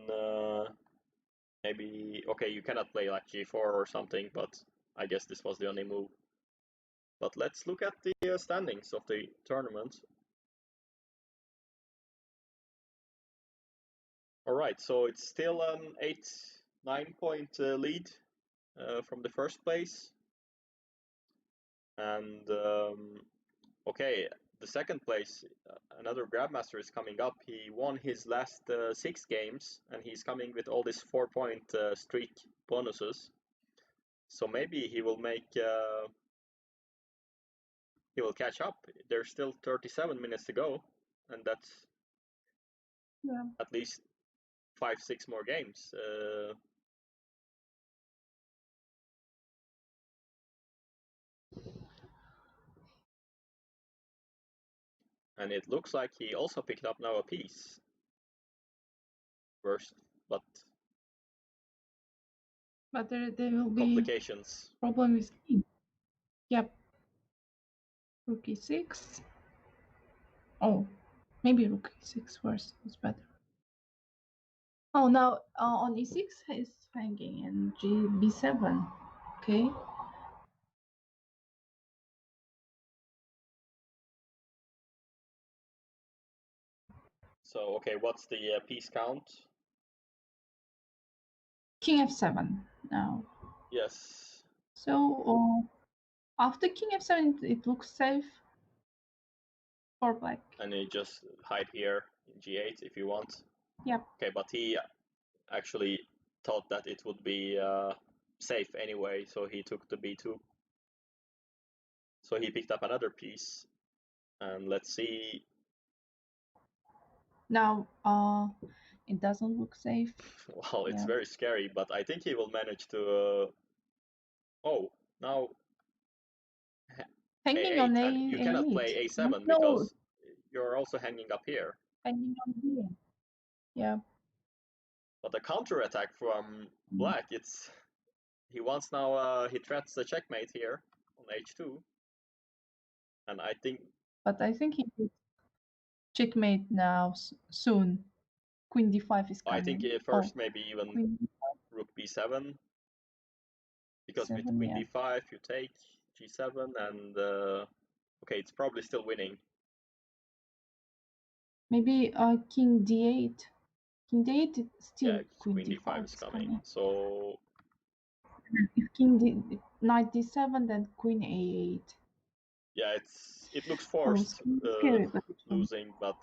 Speaker 1: maybe, okay, you cannot play like g4 or something, but I guess this was the only move. But let's look at the standings of the tournament. All right, so it's still an 8-9 point lead from the first place. And okay, the second place, another Grandmaster is coming up. He won his last 6 games, and he's coming with all these 4-point streak bonuses. So maybe he will make, he will catch up. There's still 37 minutes to go, and that's at least 5-6 more games. And it looks like he also picked up now a piece. First, but
Speaker 2: there will be
Speaker 1: complications.
Speaker 2: Problem with king. Yep. Rook e6. Oh, maybe rook e6 first is better. Oh, now on e6 is hanging and b7. Okay.
Speaker 1: So, okay, what's the piece count?
Speaker 2: King f7 now.
Speaker 1: Yes.
Speaker 2: So after king f7, it looks safe for black.
Speaker 1: And you just hide here in g8 if you want.
Speaker 2: Yep.
Speaker 1: Okay, but he actually thought that it would be safe anyway, so he took the b2. So he picked up another piece, and let's see.
Speaker 2: Now it doesn't look safe.
Speaker 1: Well, it's very scary, but I think he will manage to. Oh, now
Speaker 2: hanging
Speaker 1: a8,
Speaker 2: on
Speaker 1: and you cannot play a7
Speaker 2: no.
Speaker 1: because you're also hanging up here.
Speaker 2: Hanging on b. Yeah.
Speaker 1: But the counter attack from black, it's he wants now. He threats the checkmate here on h2, and I think.
Speaker 2: But I think he will checkmate now soon. Queen d5 is coming.
Speaker 1: I think first maybe even rook b7, because with queen d5 you take g7, and okay, it's probably still winning.
Speaker 2: Maybe king d8. King d8 is still
Speaker 1: Yeah, queen d5 is coming. So
Speaker 2: if king knight d7, then queen a8.
Speaker 1: Yeah, it looks forced,
Speaker 2: scary, but
Speaker 1: losing, but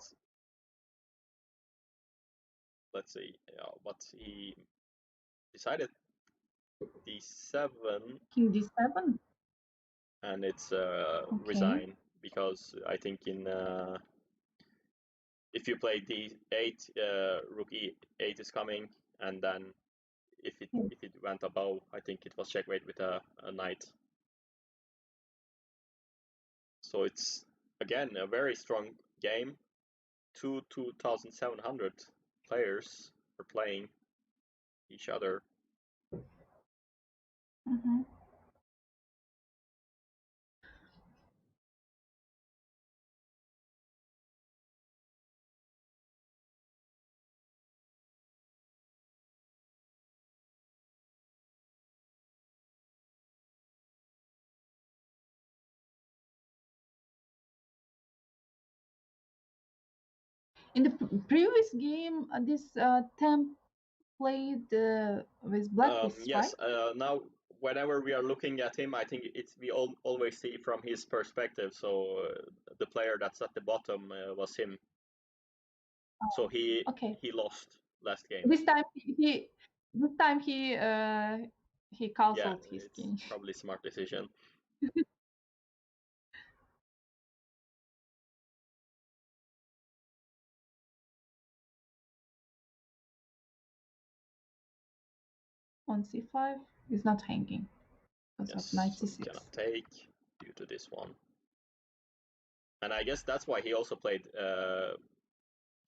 Speaker 1: let's see. What he decided d7.
Speaker 2: King d7.
Speaker 1: And it's resign, because I think in if you play d8, rook e8 is coming, and then if it went above, I think it was checkmate with a knight. So it's again a very strong game. 2,700 players are playing each other.
Speaker 2: Mm-hmm. In the previous game, this temp played with black pieces,
Speaker 1: Yes.
Speaker 2: right?
Speaker 1: Now, whenever we are looking at him, I think we always see from his perspective. So the player that's at the bottom was him. So
Speaker 2: Okay.
Speaker 1: he lost last game.
Speaker 2: This time he
Speaker 1: Yeah,
Speaker 2: cancelled his
Speaker 1: it's
Speaker 2: king.
Speaker 1: probably a smart decision.
Speaker 2: On c5 is not hanging because of knight
Speaker 1: Yes, so he
Speaker 2: c6.
Speaker 1: cannot take due to this one. And I guess that's why he also played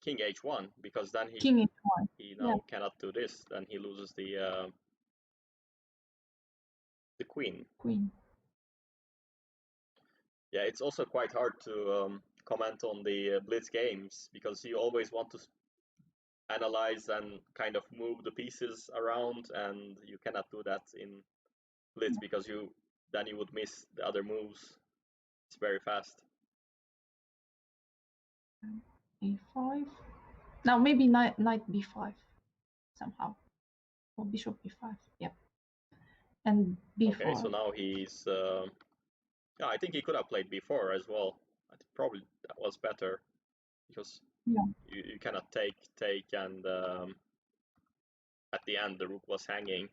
Speaker 1: king h1, because then
Speaker 2: King h1.
Speaker 1: he
Speaker 2: Yeah.
Speaker 1: now cannot do this. Then he loses the queen.
Speaker 2: Queen.
Speaker 1: Yeah, it's also quite hard to comment on the blitz games, because you always want to analyze and kind of move the pieces around, and you cannot do that in blitz because then you would miss the other moves. It's very fast.
Speaker 2: a5. Now maybe knight b5 somehow. Or bishop b5. Yep. And b4.
Speaker 1: Okay, so now he's yeah, I think he could have played b4 as well. I think probably that was better, because you cannot take, and at the end the rook was hanging.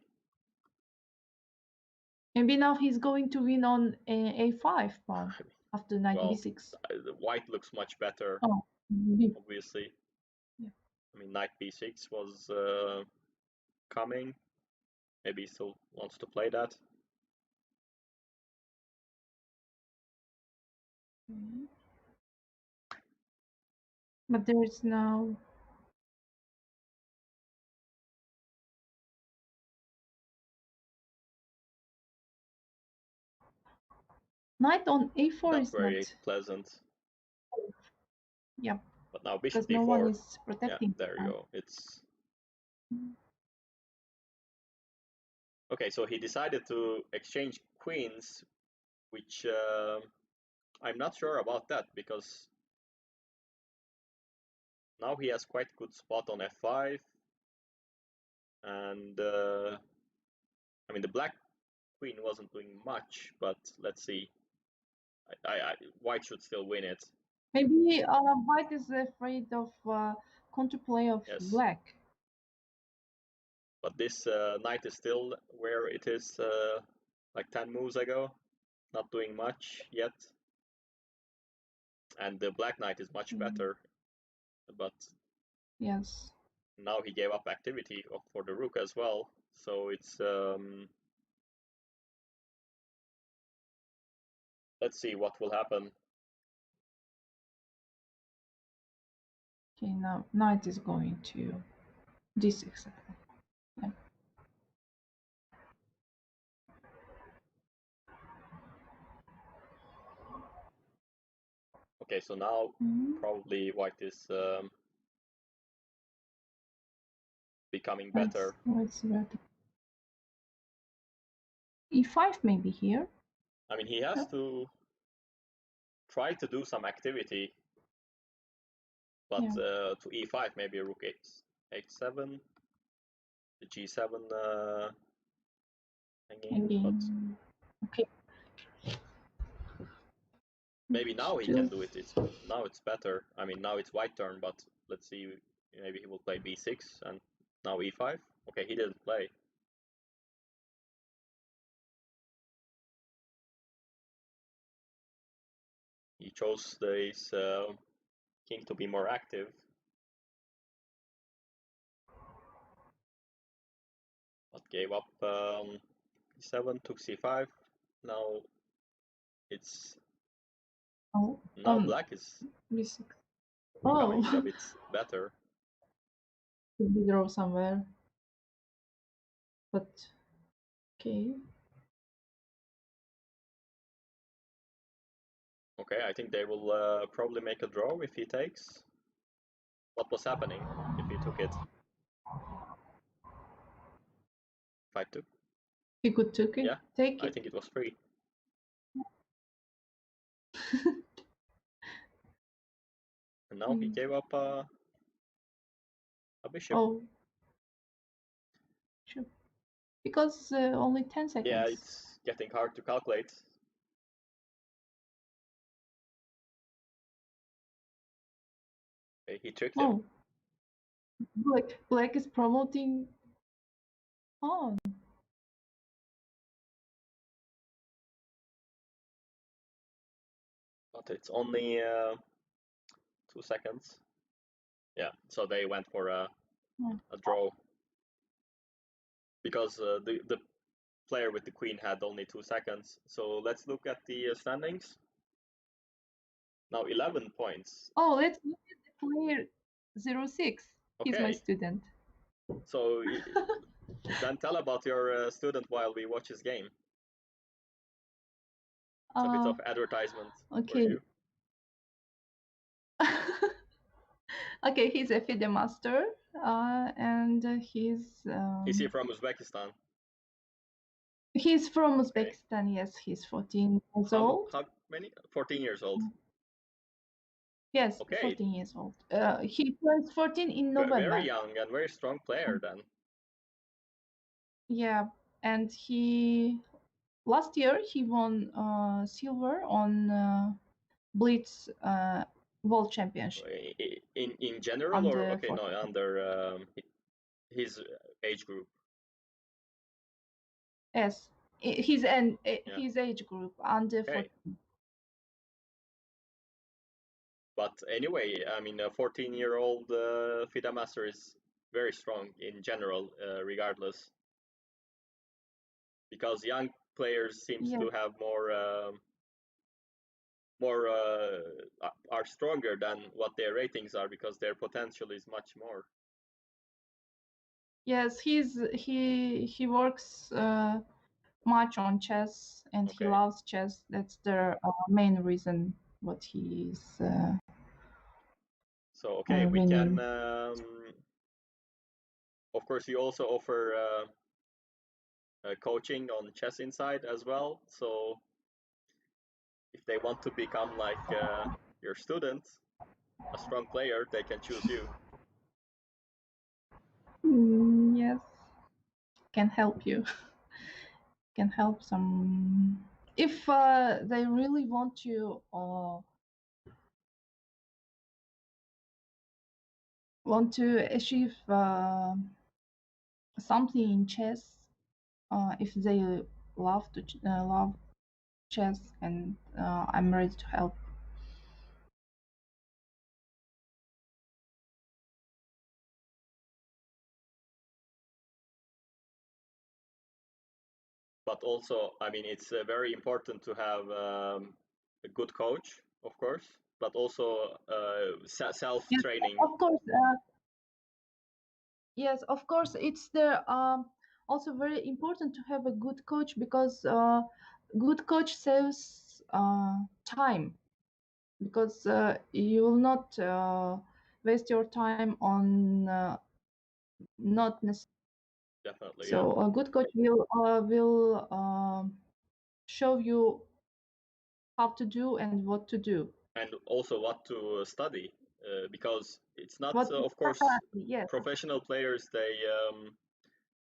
Speaker 2: Maybe now he's going to win on a5 pawn after knight
Speaker 1: Well,
Speaker 2: b6.
Speaker 1: the white looks much better, obviously.
Speaker 2: Yeah.
Speaker 1: I mean, knight b6 was coming. Maybe he still wants to play that.
Speaker 2: Okay. But there is now knight on a4
Speaker 1: Not
Speaker 2: is
Speaker 1: very
Speaker 2: not.
Speaker 1: pleasant.
Speaker 2: Yeah.
Speaker 1: But now bishop
Speaker 2: Because no one
Speaker 1: d4.
Speaker 2: is protecting.
Speaker 1: Yeah, there you go. It's okay. So he decided to exchange queens, which I'm not sure about that, because now he has quite good spot on f5, and I mean the black queen wasn't doing much, but let's see. White should still win it.
Speaker 2: Maybe white is afraid of counterplay of
Speaker 1: Yes.
Speaker 2: black.
Speaker 1: But this knight is still where it is like 10 moves ago, not doing much yet. And the black knight is much better, but
Speaker 2: yes,
Speaker 1: now he gave up activity for the rook as well. So it's let's see what will happen.
Speaker 2: Okay, now knight is going to d6. Yeah.
Speaker 1: Okay, so now probably white is becoming better.
Speaker 2: White's better. e5 maybe here.
Speaker 1: I mean, he has to try to do some activity, but to e5 maybe rook h7, the g7 hanging, but
Speaker 2: okay.
Speaker 1: maybe now he can do it. Now it's better. I mean, now it's white turn, but let's see. Maybe he will play b6 and now e5. Okay, he didn't play. He chose this king to be more active. But gave up c7, took c5. Now it's now black is
Speaker 2: b6.
Speaker 1: becoming a bit better.
Speaker 2: Could be draw somewhere, but okay.
Speaker 1: Okay, I think they will probably make a draw if he takes. What was happening if he took it? 5-2.
Speaker 2: He could take it.
Speaker 1: Yeah,
Speaker 2: take it.
Speaker 1: I think it was free. And now he gave up a bishop.
Speaker 2: Oh, sure. Because only 10 seconds.
Speaker 1: Yeah, it's getting hard to calculate. Okay, he tricked him.
Speaker 2: Black is promoting on.
Speaker 1: But it's only 2 seconds. Yeah, so they went for a draw. Because the player with the queen had only 2 seconds. So let's look at the standings. Now 11 points.
Speaker 2: Oh, let's look at the player 06.
Speaker 1: Okay.
Speaker 2: He's my student.
Speaker 1: So then tell about your student while we watch his game. It's a bit of advertisement for you.
Speaker 2: Okay, he's a FIDE master, and he's...
Speaker 1: Is he from Uzbekistan?
Speaker 2: He's from Uzbekistan, yes. He's 14 years old.
Speaker 1: How many? 14 years old.
Speaker 2: Yes, 14 years old. He turns 14 in November.
Speaker 1: Very young and very strong player then.
Speaker 2: Yeah, and last year he won silver on Blitz World Championship.
Speaker 1: In general, or okay, no, under his age group.
Speaker 2: Yes, his age group under 14.
Speaker 1: But anyway, I mean, a 14-year-old FIDE master is very strong in general, regardless. Because young players seems to have are stronger than what their ratings are, because their potential is much more.
Speaker 2: Yes, he works much on chess, and he loves chess. That's the main reason what he's.
Speaker 1: So okay, we can. Of course, you also offer coaching on Chessinside as well. So if they want to become like your student, a strong player, they can choose you.
Speaker 2: Yes, can help you. Can help some if they really want to achieve something in chess. If they love to love chess, and I'm ready to help.
Speaker 1: But also, I mean, it's very important to have a good coach, of course, but also self-training.
Speaker 2: Yes, of course. Yes, of course. It's also very important to have a good coach, because good coach saves time, because you will not waste your time on not necessarily.
Speaker 1: Definitely.
Speaker 2: So a good coach will show you how to do and what to do,
Speaker 1: and also what to study, because it's not of course professional players, they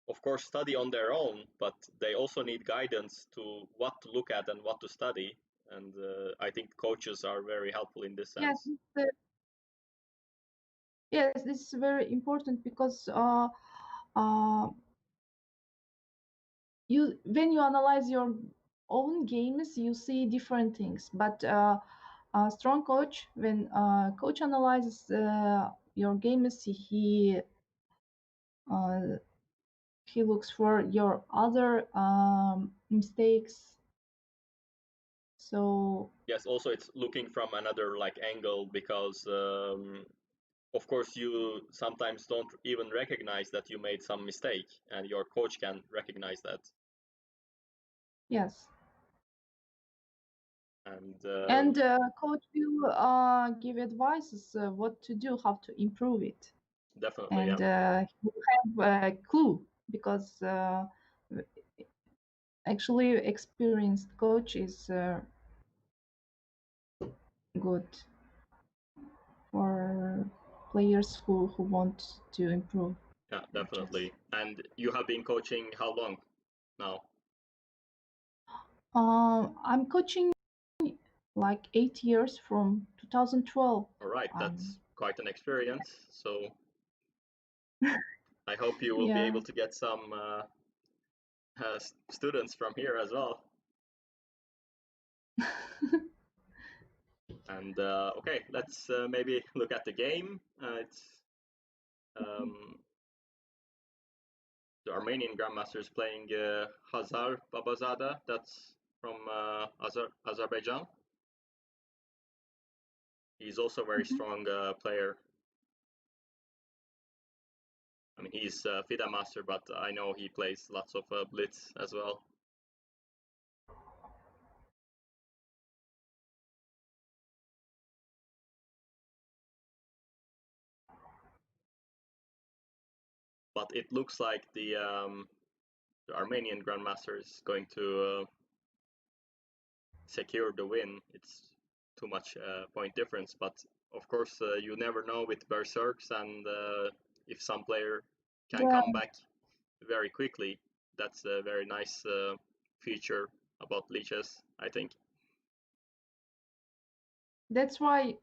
Speaker 1: of course study on their own, but they also need guidance to what to look at and what to study, and I think coaches are very helpful in this sense.
Speaker 2: Yes, this is very important, because when you analyze your own games, you see different things. But a strong coach, when coach analyzes your games, He looks for your other mistakes. So
Speaker 1: yes, also it's looking from another like angle because of course you sometimes don't even recognize that you made some mistake, and your coach can recognize that.
Speaker 2: yes,
Speaker 1: And
Speaker 2: coach will give advices what to do, how to improve it,
Speaker 1: definitely,
Speaker 2: and
Speaker 1: yeah.
Speaker 2: he will have a clue because actually experienced coach is good for players who want to improve.
Speaker 1: Yeah,
Speaker 2: Chess.
Speaker 1: definitely. And you have been coaching how long now?
Speaker 2: I'm coaching like 8 years from 2012.
Speaker 1: All right, that's quite an experience. So I hope you will be
Speaker 2: Yeah.
Speaker 1: able to get some students from here as well. And okay, let's maybe look at the game. It's the Armenian Grandmaster is playing Hazar Babazada. That's from Azerbaijan. He's also a very strong player. I mean, he's FIDE master, but I know he plays lots of blitz as well. But it looks like the Armenian Grandmaster is going to secure the win. It's too much point difference, but of course you never know with berserks, and if some player can
Speaker 2: Yeah,
Speaker 1: come back very quickly, that's a very nice feature about leeches, I think.
Speaker 2: that's why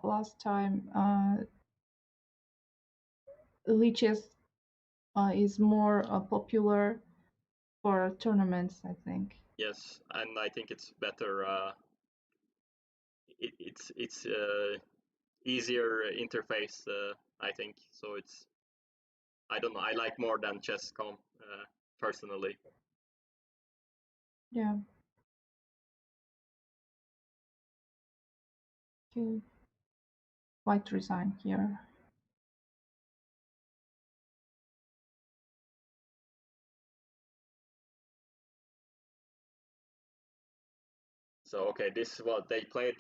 Speaker 2: last time Lichess is more popular for tournaments, I think.
Speaker 1: Yes, and I think it's better. It's easier interface, I think. So it's, I don't know. I like more than Chess.com personally.
Speaker 2: Yeah. Okay. White resign here.
Speaker 1: So okay, this is what they played.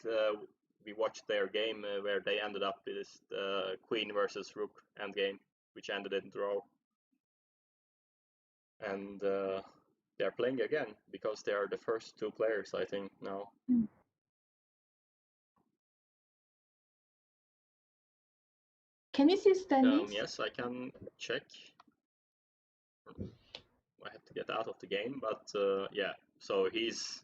Speaker 1: We watched their game where they ended up with this queen versus rook endgame, which ended in draw. And they're playing again because they are the first two players, I think, now.
Speaker 2: Mm. Can you see standings?
Speaker 1: Yes, I can check. I have to get out of the game, but yeah. So he's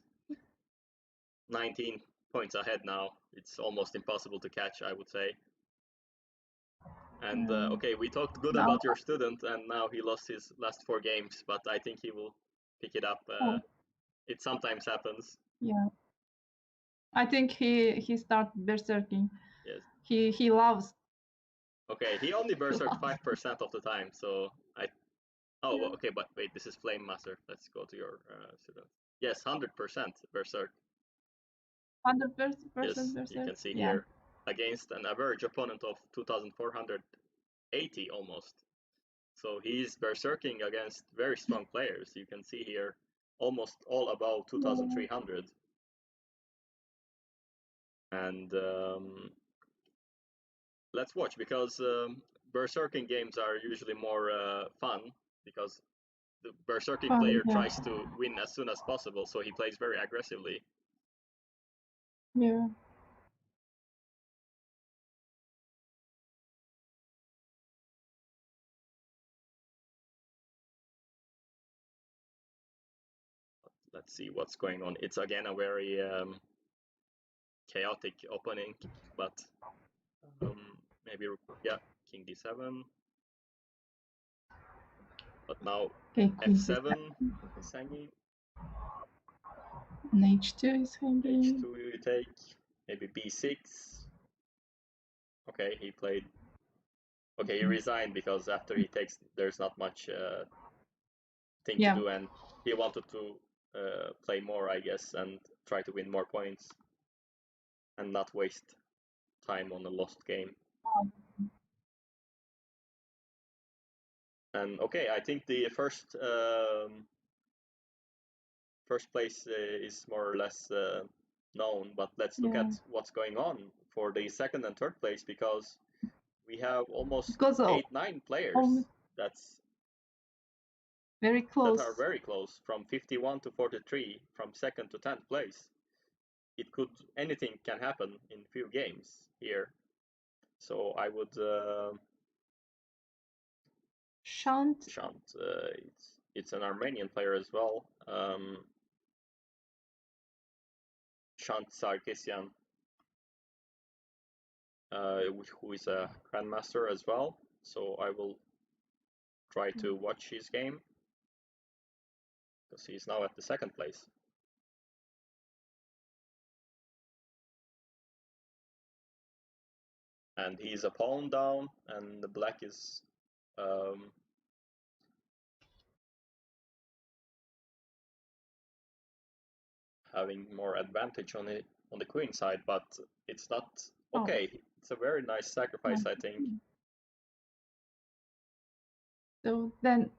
Speaker 1: 19 points ahead now. It's almost impossible to catch, I would say. And okay, we talked good
Speaker 2: Now,
Speaker 1: about your student, and now he lost his last 4 games, but I think he will pick it up.
Speaker 2: oh,
Speaker 1: It sometimes happens.
Speaker 2: yeah. I think he started berserking.
Speaker 1: Yes.
Speaker 2: He loves.
Speaker 1: Okay, he only
Speaker 2: He
Speaker 1: berserked
Speaker 2: loves.
Speaker 1: 5% of the time, so I. Oh,
Speaker 2: Yeah.
Speaker 1: okay, but wait, this is Flame Master. Let's go to your student. Yes, 100% berserk.
Speaker 2: 100%
Speaker 1: Yes, you
Speaker 2: berserk.
Speaker 1: can see
Speaker 2: Yeah.
Speaker 1: here against an average opponent of 2,480 almost. So he's berserking against very strong players. You can see here almost all above 2,300. And let's watch, because berserking games are usually more fun, because the berserking
Speaker 2: Fun.
Speaker 1: player
Speaker 2: Yeah.
Speaker 1: tries to win as soon as possible, so he plays very aggressively.
Speaker 2: Yeah.
Speaker 1: Let's see what's going on. It's again a very chaotic opening, but maybe, yeah, king d7. But now
Speaker 2: Okay. Queen
Speaker 1: f7 is hanging.
Speaker 2: and h2 is hanging.
Speaker 1: h2 you take, maybe b6. Okay, he played Okay, he resigned because after he takes, there's not much thing to do, and he wanted to play more, I guess, and try to win more points and not waste time on a lost game. And okay, I think the first place is more or less known, but let's look at what's going on for the second and third place, because we have almost 8-9 players that's
Speaker 2: very close.
Speaker 1: That are very close, from 51 to 43, from second to 10th place. Anything can happen in few games here. So I would
Speaker 2: Shant.
Speaker 1: It's an Armenian player as well. Shant Sarkisyan, who is a grandmaster as well. So I will try to watch his game, because he's now at the second place. And he's a pawn down, and the black is having more advantage on the queen side, but it's not okay. It's a very nice sacrifice, I think.
Speaker 2: So then,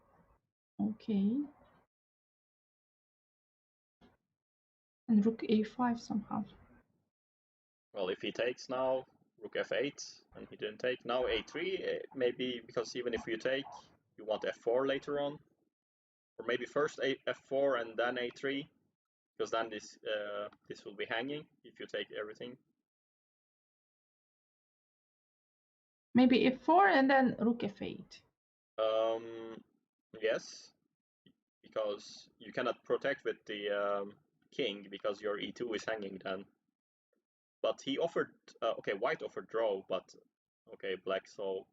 Speaker 2: okay. And rook a5 somehow.
Speaker 1: Well, if he takes now, rook f8, and he didn't take, now a3, maybe, because even if you take, you want f4 later on. Or maybe first f4 and then a3, because then this will be hanging if you take everything.
Speaker 2: Maybe f4 and then rook f8.
Speaker 1: Yes, because you cannot protect with the king, because your e2 is hanging then. But he offered, okay, white offered draw, but okay, black saw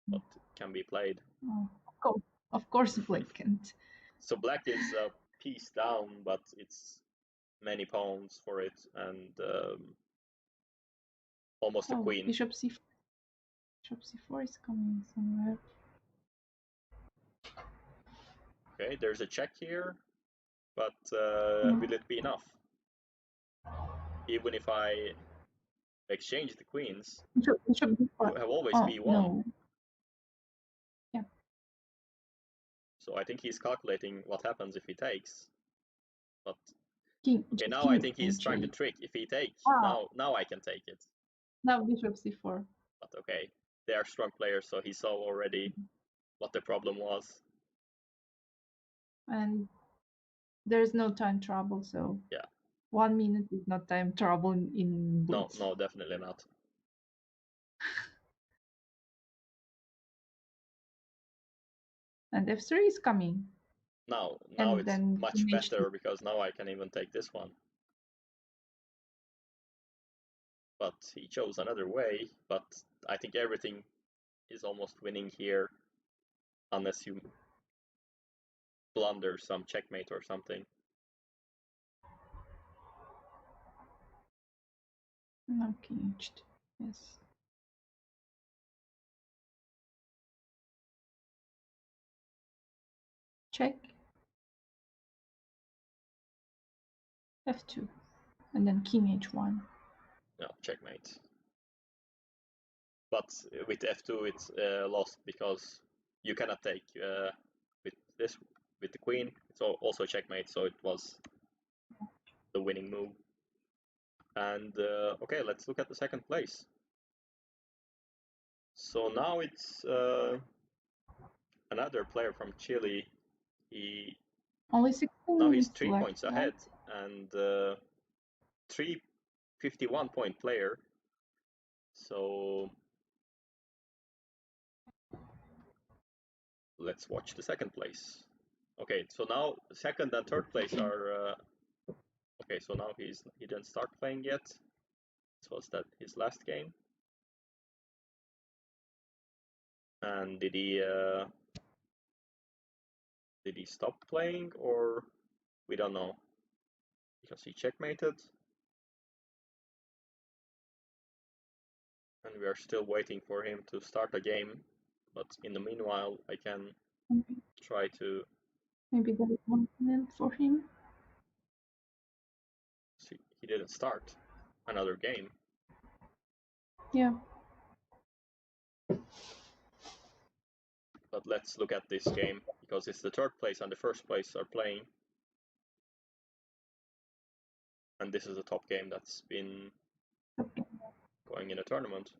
Speaker 1: what can be played.
Speaker 2: Of course, black can't.
Speaker 1: So black is a piece down, but it's many pawns for it, and almost a queen.
Speaker 2: Bishop c4. Bishop c4 is coming somewhere.
Speaker 1: Okay, there's a check here, but will it be enough? Even if I exchange the queens,
Speaker 2: bishop
Speaker 1: you have always b1.
Speaker 2: No. Yeah.
Speaker 1: So I think he's calculating what happens if he takes. But
Speaker 2: okay,
Speaker 1: now I think he's trying to trick. If he takes, now I can take it.
Speaker 2: Now bishop c4.
Speaker 1: But okay, they are strong players, so he saw already what the problem was.
Speaker 2: And there's no time trouble, so
Speaker 1: yeah,
Speaker 2: 1 minute is not time trouble in blitz.
Speaker 1: No, definitely not.
Speaker 2: And f3 is coming.
Speaker 1: Now it's much better, because now I can even take this one. But he chose another way, but I think everything is almost winning here, unless you blunder some checkmate or something.
Speaker 2: Now king h2. Yes. Check. f2. And then king h1.
Speaker 1: No, checkmate. But with f2 it's lost, because you cannot take with the queen. It's also checkmate, so it was the winning move. And okay, let's look at the second place. So now it's another player from Chile. He
Speaker 2: only 16
Speaker 1: now he's 3
Speaker 2: left,
Speaker 1: points ahead, and 351 point player. So let's watch the second place. Okay, so now second and third place are okay. So now he didn't start playing yet. This was his last game. And did he stop playing, or we don't know, because he checkmated. And we are still waiting for him to start a game. But in the meanwhile, I can try to...
Speaker 2: Maybe there is one minute for him.
Speaker 1: See, he didn't start another game.
Speaker 2: Yeah.
Speaker 1: But let's look at this game, because it's the third place and the first place are playing. And this is the top game that's been going in a tournament.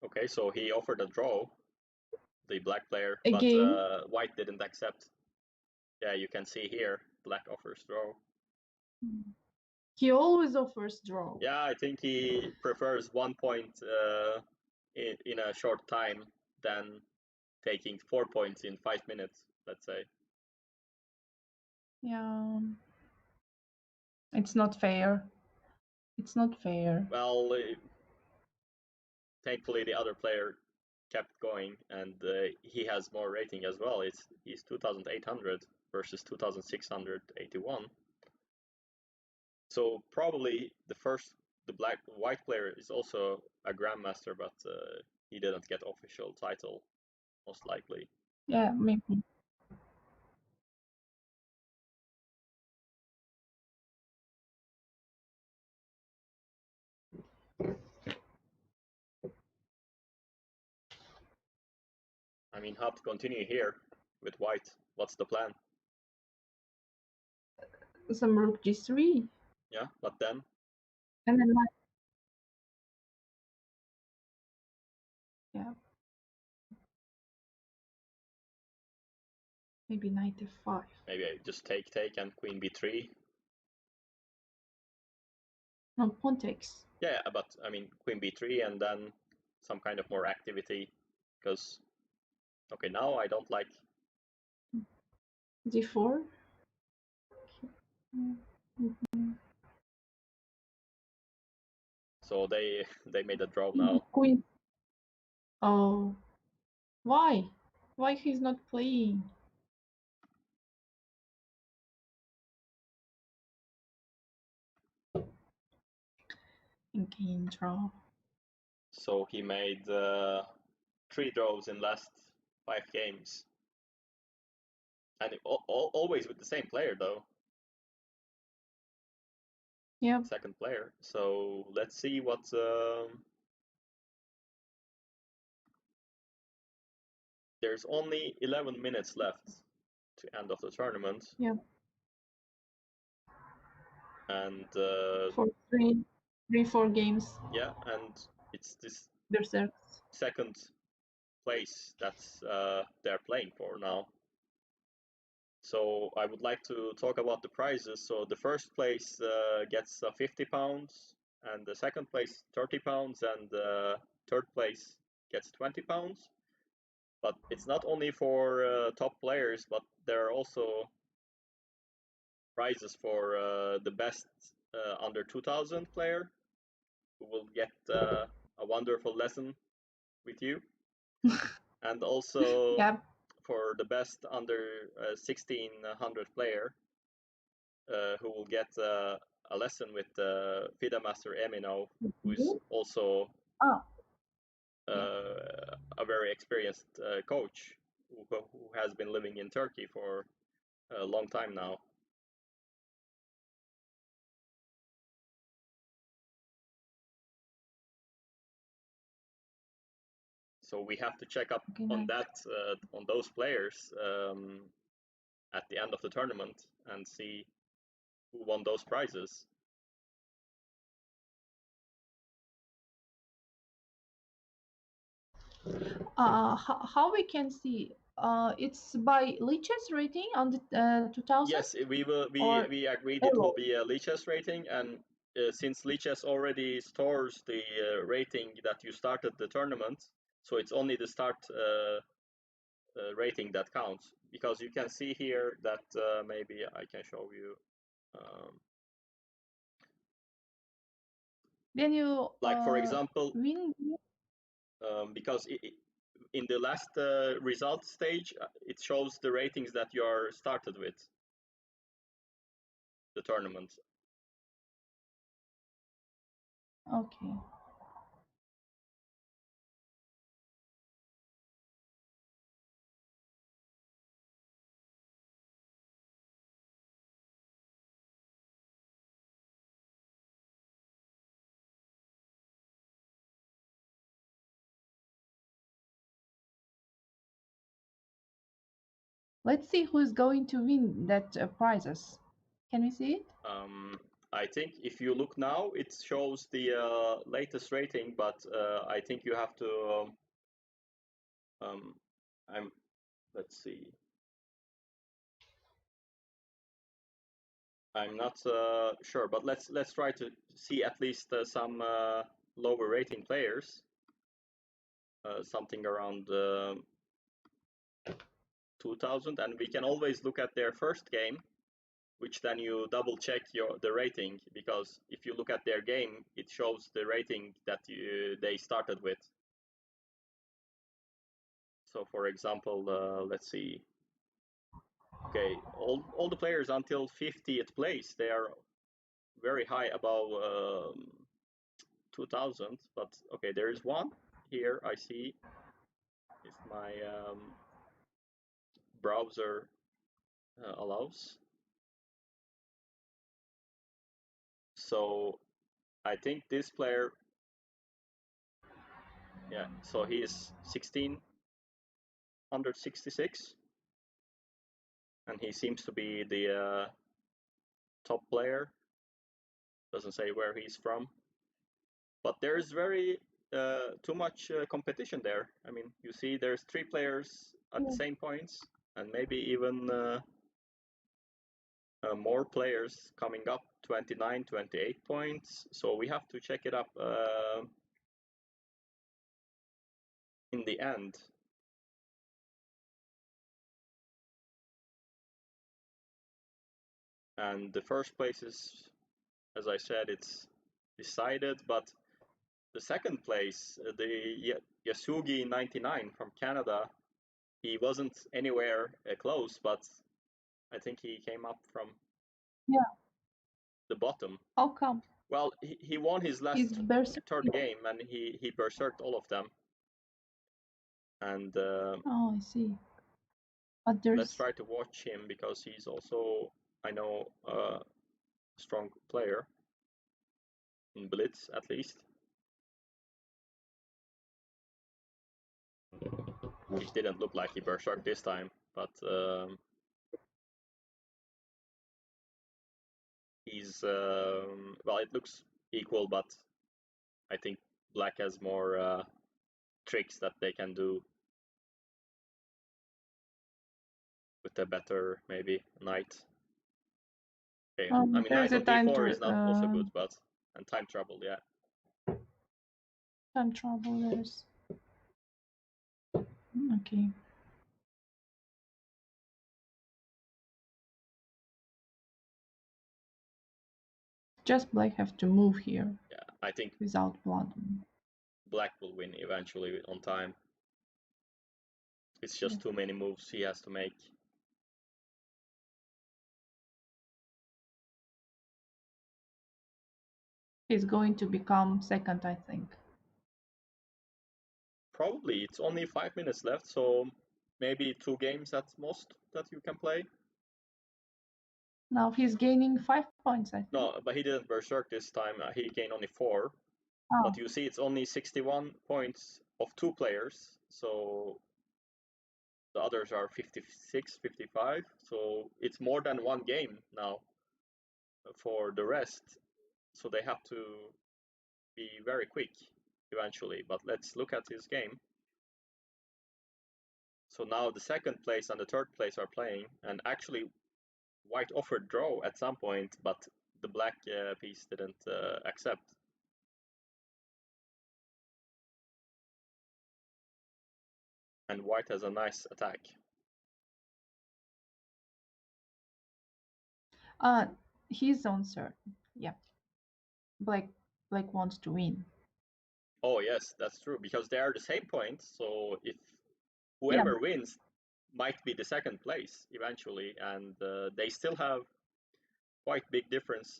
Speaker 1: Okay, so he offered a draw, the black player,
Speaker 2: Again?
Speaker 1: but white didn't accept. Yeah, you can see here, black offers draw.
Speaker 2: He always offers draw.
Speaker 1: Yeah, I think he prefers 1 point in a short time than taking 4 points in 5 minutes, let's say.
Speaker 2: Yeah. It's not fair. It's not fair.
Speaker 1: Well, thankfully the other player kept going, and he has more rating as well. He's 2,800 versus 2,681. So probably the white player is also a grandmaster, but he didn't get official title, most likely.
Speaker 2: Yeah, maybe.
Speaker 1: I mean, how to continue here with white? What's the plan?
Speaker 2: Some rook g3.
Speaker 1: Yeah, but then?
Speaker 2: And then yeah. Maybe knight f5.
Speaker 1: Maybe I just take and queen b3.
Speaker 2: No, pawn takes.
Speaker 1: Yeah, but I mean, queen b3 and then some kind of more activity, because okay, now I don't like
Speaker 2: d4.
Speaker 1: So they made a draw now.
Speaker 2: Queen. Oh, why? Why he's not playing? Again, draw.
Speaker 1: So he made 3 draws in last 5 games, and always with the same player though.
Speaker 2: Yeah.
Speaker 1: Second player. So let's see what. There's only 11 minutes left to end of the tournament.
Speaker 2: Yeah.
Speaker 1: And
Speaker 2: for 4 games.
Speaker 1: Yeah, and it's this
Speaker 2: Berserks.
Speaker 1: second place that's they're playing for now. So I would like to talk about the prizes. So the first place gets £50, and the second place £30, and the third place gets £20. But it's not only for top players, but there are also prizes for the best under 2000 player, who will get a wonderful lesson with you, and also
Speaker 2: Yep.
Speaker 1: for the best under 1600 player, who will get a lesson with FIDE Master Emino, who is also a very experienced coach who has been living in Turkey for a long time now. So we have to check up on that, on those players at the end of the tournament and see who won those prizes.
Speaker 2: How we can see? It's by Lichess rating on the 2000.
Speaker 1: Yes, we agreed it will be a Lichess rating, and since Lichess already stores the rating that you started the tournament, so it's only the start rating that counts, because you can see here that maybe I can show you.
Speaker 2: Then you
Speaker 1: like for example,
Speaker 2: win.
Speaker 1: because in the last result stage, it shows the ratings that you are started with the tournament.
Speaker 2: Okay. Let's see who's going to win that prizes. Can we see it?
Speaker 1: I think if you look now, it shows the latest rating, but I think you have to. Let's see. I'm not sure, but let's try to see at least some lower rating players. Something around 2000, and we can always look at their first game, which then you double check the rating, because if you look at their game, it shows the rating that they started with. So for example, let's see. Okay, all the players until 50th place, they are very high above 2000. But okay, there is one here. I see if my browser allows. So I think this player, yeah, so he is 1666, and he seems to be the top player. Doesn't say where he's from, but there's very too much competition there. I mean, you see there's 3 players at the same points, and maybe even more players coming up, 29, 28 points. So we have to check it up in the end. And the first place is, as I said, it's decided, but the second place, the Yasugi 99 from Canada, he wasn't anywhere close, but I think he came up from the bottom.
Speaker 2: How come?
Speaker 1: Well, he won his last third game, and he berserked all of them. And
Speaker 2: oh, I see. But
Speaker 1: let's try to watch him, because he's also, I know, a strong player in Blitz, at least. It didn't look like he berserked this time, but he's well, it looks equal, but I think black has more tricks that they can do with a better, maybe, knight. Okay, I mean, knight on d4 is not also good, but and time travel, yeah.
Speaker 2: Time travelers. Okay. Just black have to move here.
Speaker 1: Yeah, I think
Speaker 2: without blood.
Speaker 1: Black will win eventually on time. It's just too many moves he has to make.
Speaker 2: He's going to become second, I think.
Speaker 1: Probably. It's only 5 minutes left, so maybe 2 games at most that you can play.
Speaker 2: Now he's gaining 5 points, I think.
Speaker 1: No, but he didn't berserk this time. He gained only 4. Oh. But you see, it's only 61 points of 2 players, so the others are 56, 55. So it's more than 1 game now for the rest. So they have to be very quick eventually. But let's look at his game. So now the second place and the third place are playing, and actually white offered draw at some point, but the black piece didn't accept. And white has a nice attack.
Speaker 2: He's uncertain. Yeah. Black wants to win.
Speaker 1: Oh yes, that's true, because they are the same points, so if
Speaker 2: Yeah.
Speaker 1: whoever wins might be the second place eventually, and they still have quite big difference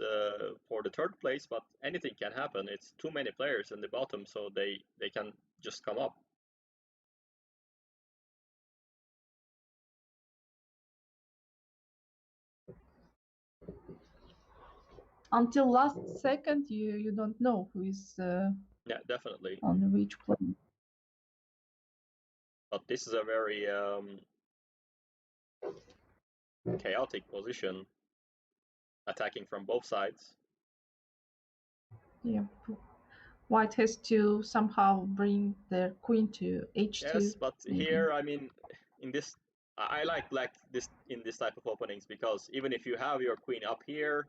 Speaker 1: for the third place, but anything can happen. It's too many players in the bottom, so they can just come up.
Speaker 2: Until last second, you don't know who is
Speaker 1: Yeah, definitely.
Speaker 2: on which plane.
Speaker 1: But this is a very chaotic position, attacking from both sides.
Speaker 2: Yeah. White has to somehow bring their queen to h2.
Speaker 1: Yes, but
Speaker 2: maybe.
Speaker 1: here, I mean, in this, I like black in this type of openings, because even if you have your queen up here,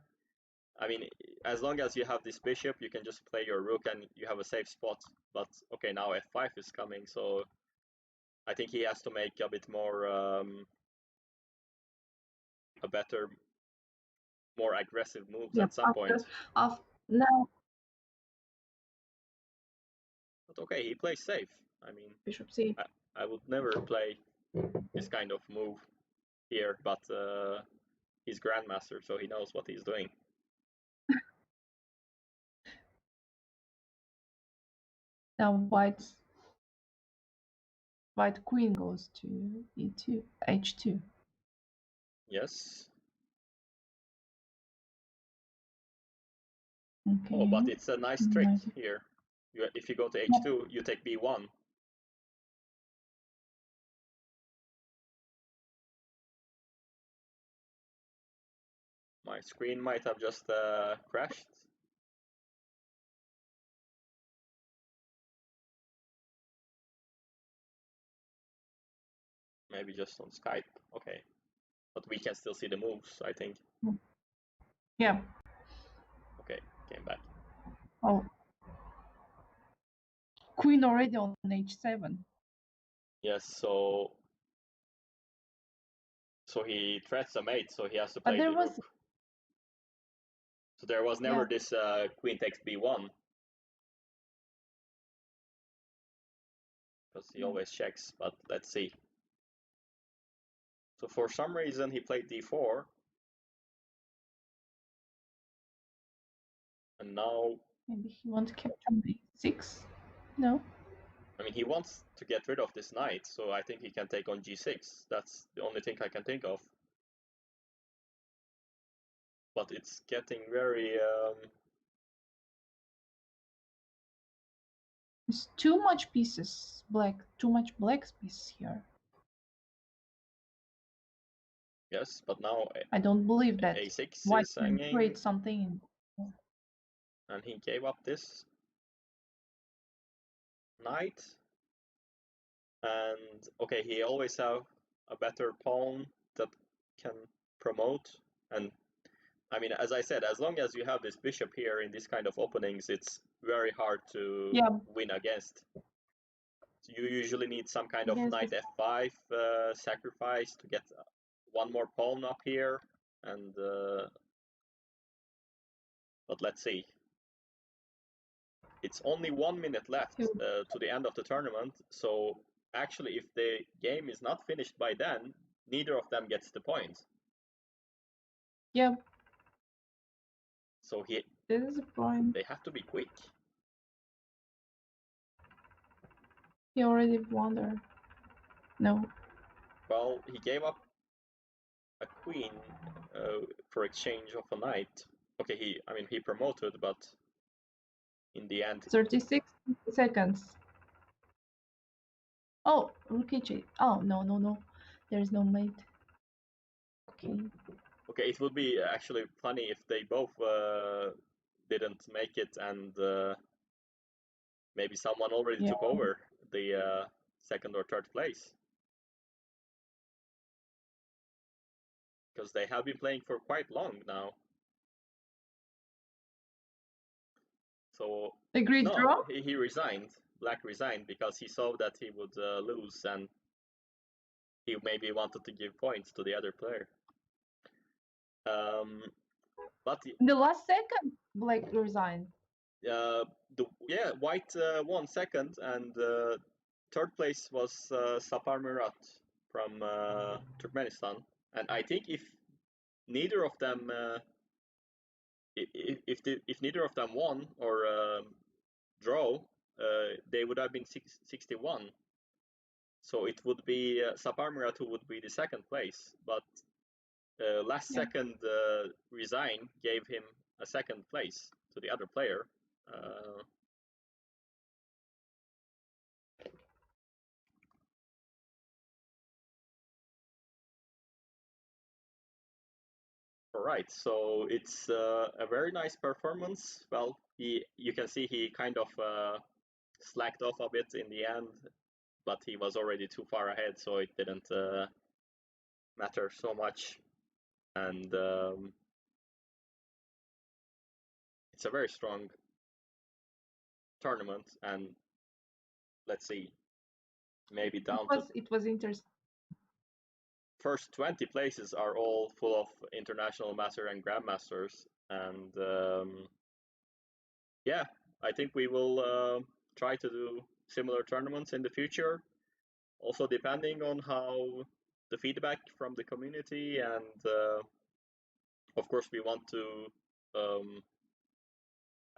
Speaker 1: I mean, as long as you have this bishop, you can just play your rook and you have a safe spot. But okay, now f5 is coming, so I think he has to make a bit more, a better, more aggressive moves at some point.
Speaker 2: Now
Speaker 1: But okay, he plays safe. I mean,
Speaker 2: bishop c.
Speaker 1: I would never play this kind of move here, but he's grandmaster, so he knows what he's doing.
Speaker 2: Now white queen goes to e2, h2.
Speaker 1: Yes.
Speaker 2: Okay.
Speaker 1: Oh, but it's a nice trick here. If you go to h2, you take b1. My screen might have just crashed. Maybe just on Skype. Okay. But we can still see the moves, I think.
Speaker 2: Yeah.
Speaker 1: Okay, came back.
Speaker 2: Oh. Queen already on h7.
Speaker 1: Yes, so he threats a mate, so he has to play the rook. So there was never this queen takes b1. Because he always checks, but let's see. So for some reason he played d4. And now...
Speaker 2: Maybe he wants to capture b6? No?
Speaker 1: I mean, he wants to get rid of this knight, so I think he can take on g6. That's the only thing I can think of. But it's getting very...
Speaker 2: It's too much pieces, too much black pieces here.
Speaker 1: Yes, but now
Speaker 2: I don't believe that
Speaker 1: a6
Speaker 2: white
Speaker 1: is
Speaker 2: can
Speaker 1: hanging.
Speaker 2: create something.
Speaker 1: And he gave up this knight. And okay, he always have a better pawn that can promote. And I mean, as I said, as long as you have this bishop here in this kind of openings, it's very hard to win against. So you usually need some kind of knight f5 sacrifice to get one more pawn up here. And but let's see. It's only 1 minute left to the end of the tournament, so actually if the game is not finished by then, neither of them gets the point.
Speaker 2: Yeah.
Speaker 1: So
Speaker 2: this is a point.
Speaker 1: They have to be quick.
Speaker 2: He already blundered. No.
Speaker 1: Well, he gave up a queen for exchange of a knight. Okay, he promoted, but in the end...
Speaker 2: 36 seconds. Oh, rook h8. Oh, no. There's no mate. Okay.
Speaker 1: Okay, it would be actually funny if they both didn't make it, and maybe someone already took over the second or third place. Because they have been playing for quite long now. So
Speaker 2: agreed draw?
Speaker 1: He resigned. Black resigned because he saw that he would lose, and he maybe wanted to give points to the other player. But
Speaker 2: the last second, Black resigned.
Speaker 1: White won second, and third place was Sapar Murat from Turkmenistan. And I think if neither of them if neither of them won or draw, they would have been 61. So it would be Sapar Murat who would be the second place, but last second resign gave him a second place to the other player. All right, so it's a very nice performance. Well, you can see he kind of slacked off a bit in the end, but he was already too far ahead, so it didn't matter so much. And it's a very strong tournament, and let's see, maybe down
Speaker 2: it was interesting.
Speaker 1: First 20 places are all full of international master and grandmasters, and yeah, I think we will try to do similar tournaments in the future, also depending on how the feedback from the community, and of course we want to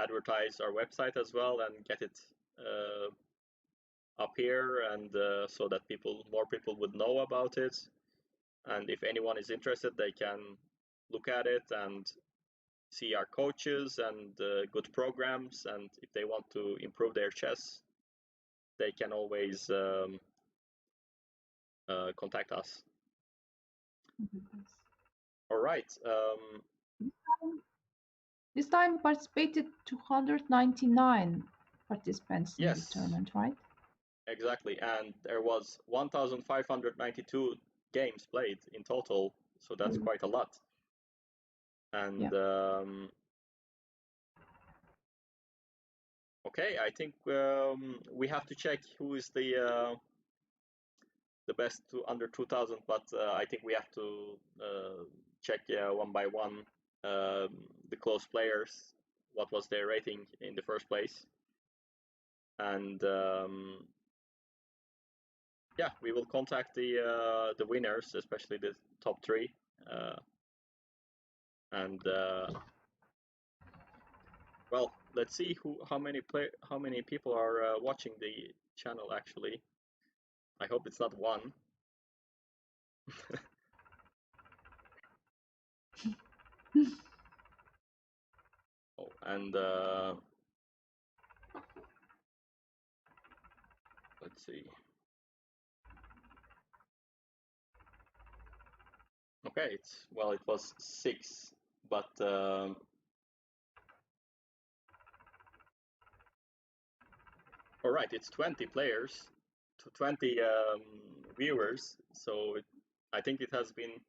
Speaker 1: advertise our website as well and get it up here, and so that more people would know about it. And if anyone is interested, they can look at it and see our coaches and good programs. And if they want to improve their chess, they can always contact us. All right.
Speaker 2: This time participated 299 participants in the tournament, right?
Speaker 1: Exactly, and there was 1,592 games played in total, so that's quite a lot. And okay, I think we have to check who is the best under 2,000, but I think we have to check one by one the close players, what was their rating in the first place, and yeah, we will contact the winners, especially the top three, and well, let's see how many people are watching the channel actually. I hope it's not one. Oh, and let's see. Okay, it was 6, but all right, it's 20 players, 20 viewers, so I think it has been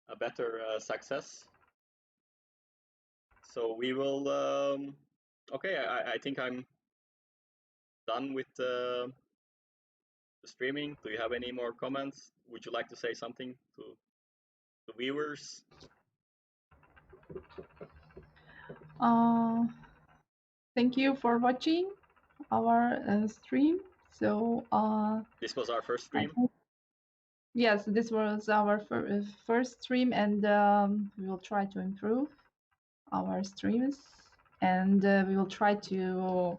Speaker 1: a better success. So we will. Okay, I think I'm done with the streaming. Do you have any more comments? Would you like to say something to the viewers?
Speaker 2: Thank you for watching our stream. So
Speaker 1: this was our first stream.
Speaker 2: Yes, this was our first stream, and we will try to improve our streams, and we will try to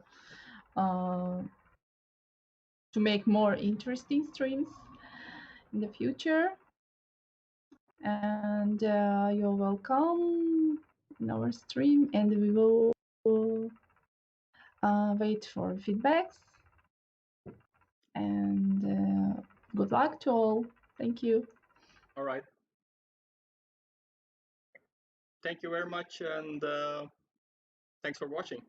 Speaker 2: make more interesting streams in the future. And you're welcome in our stream, and we will wait for feedbacks. And good luck to all. Thank you.
Speaker 1: All right. Thank you very much, and thanks for watching.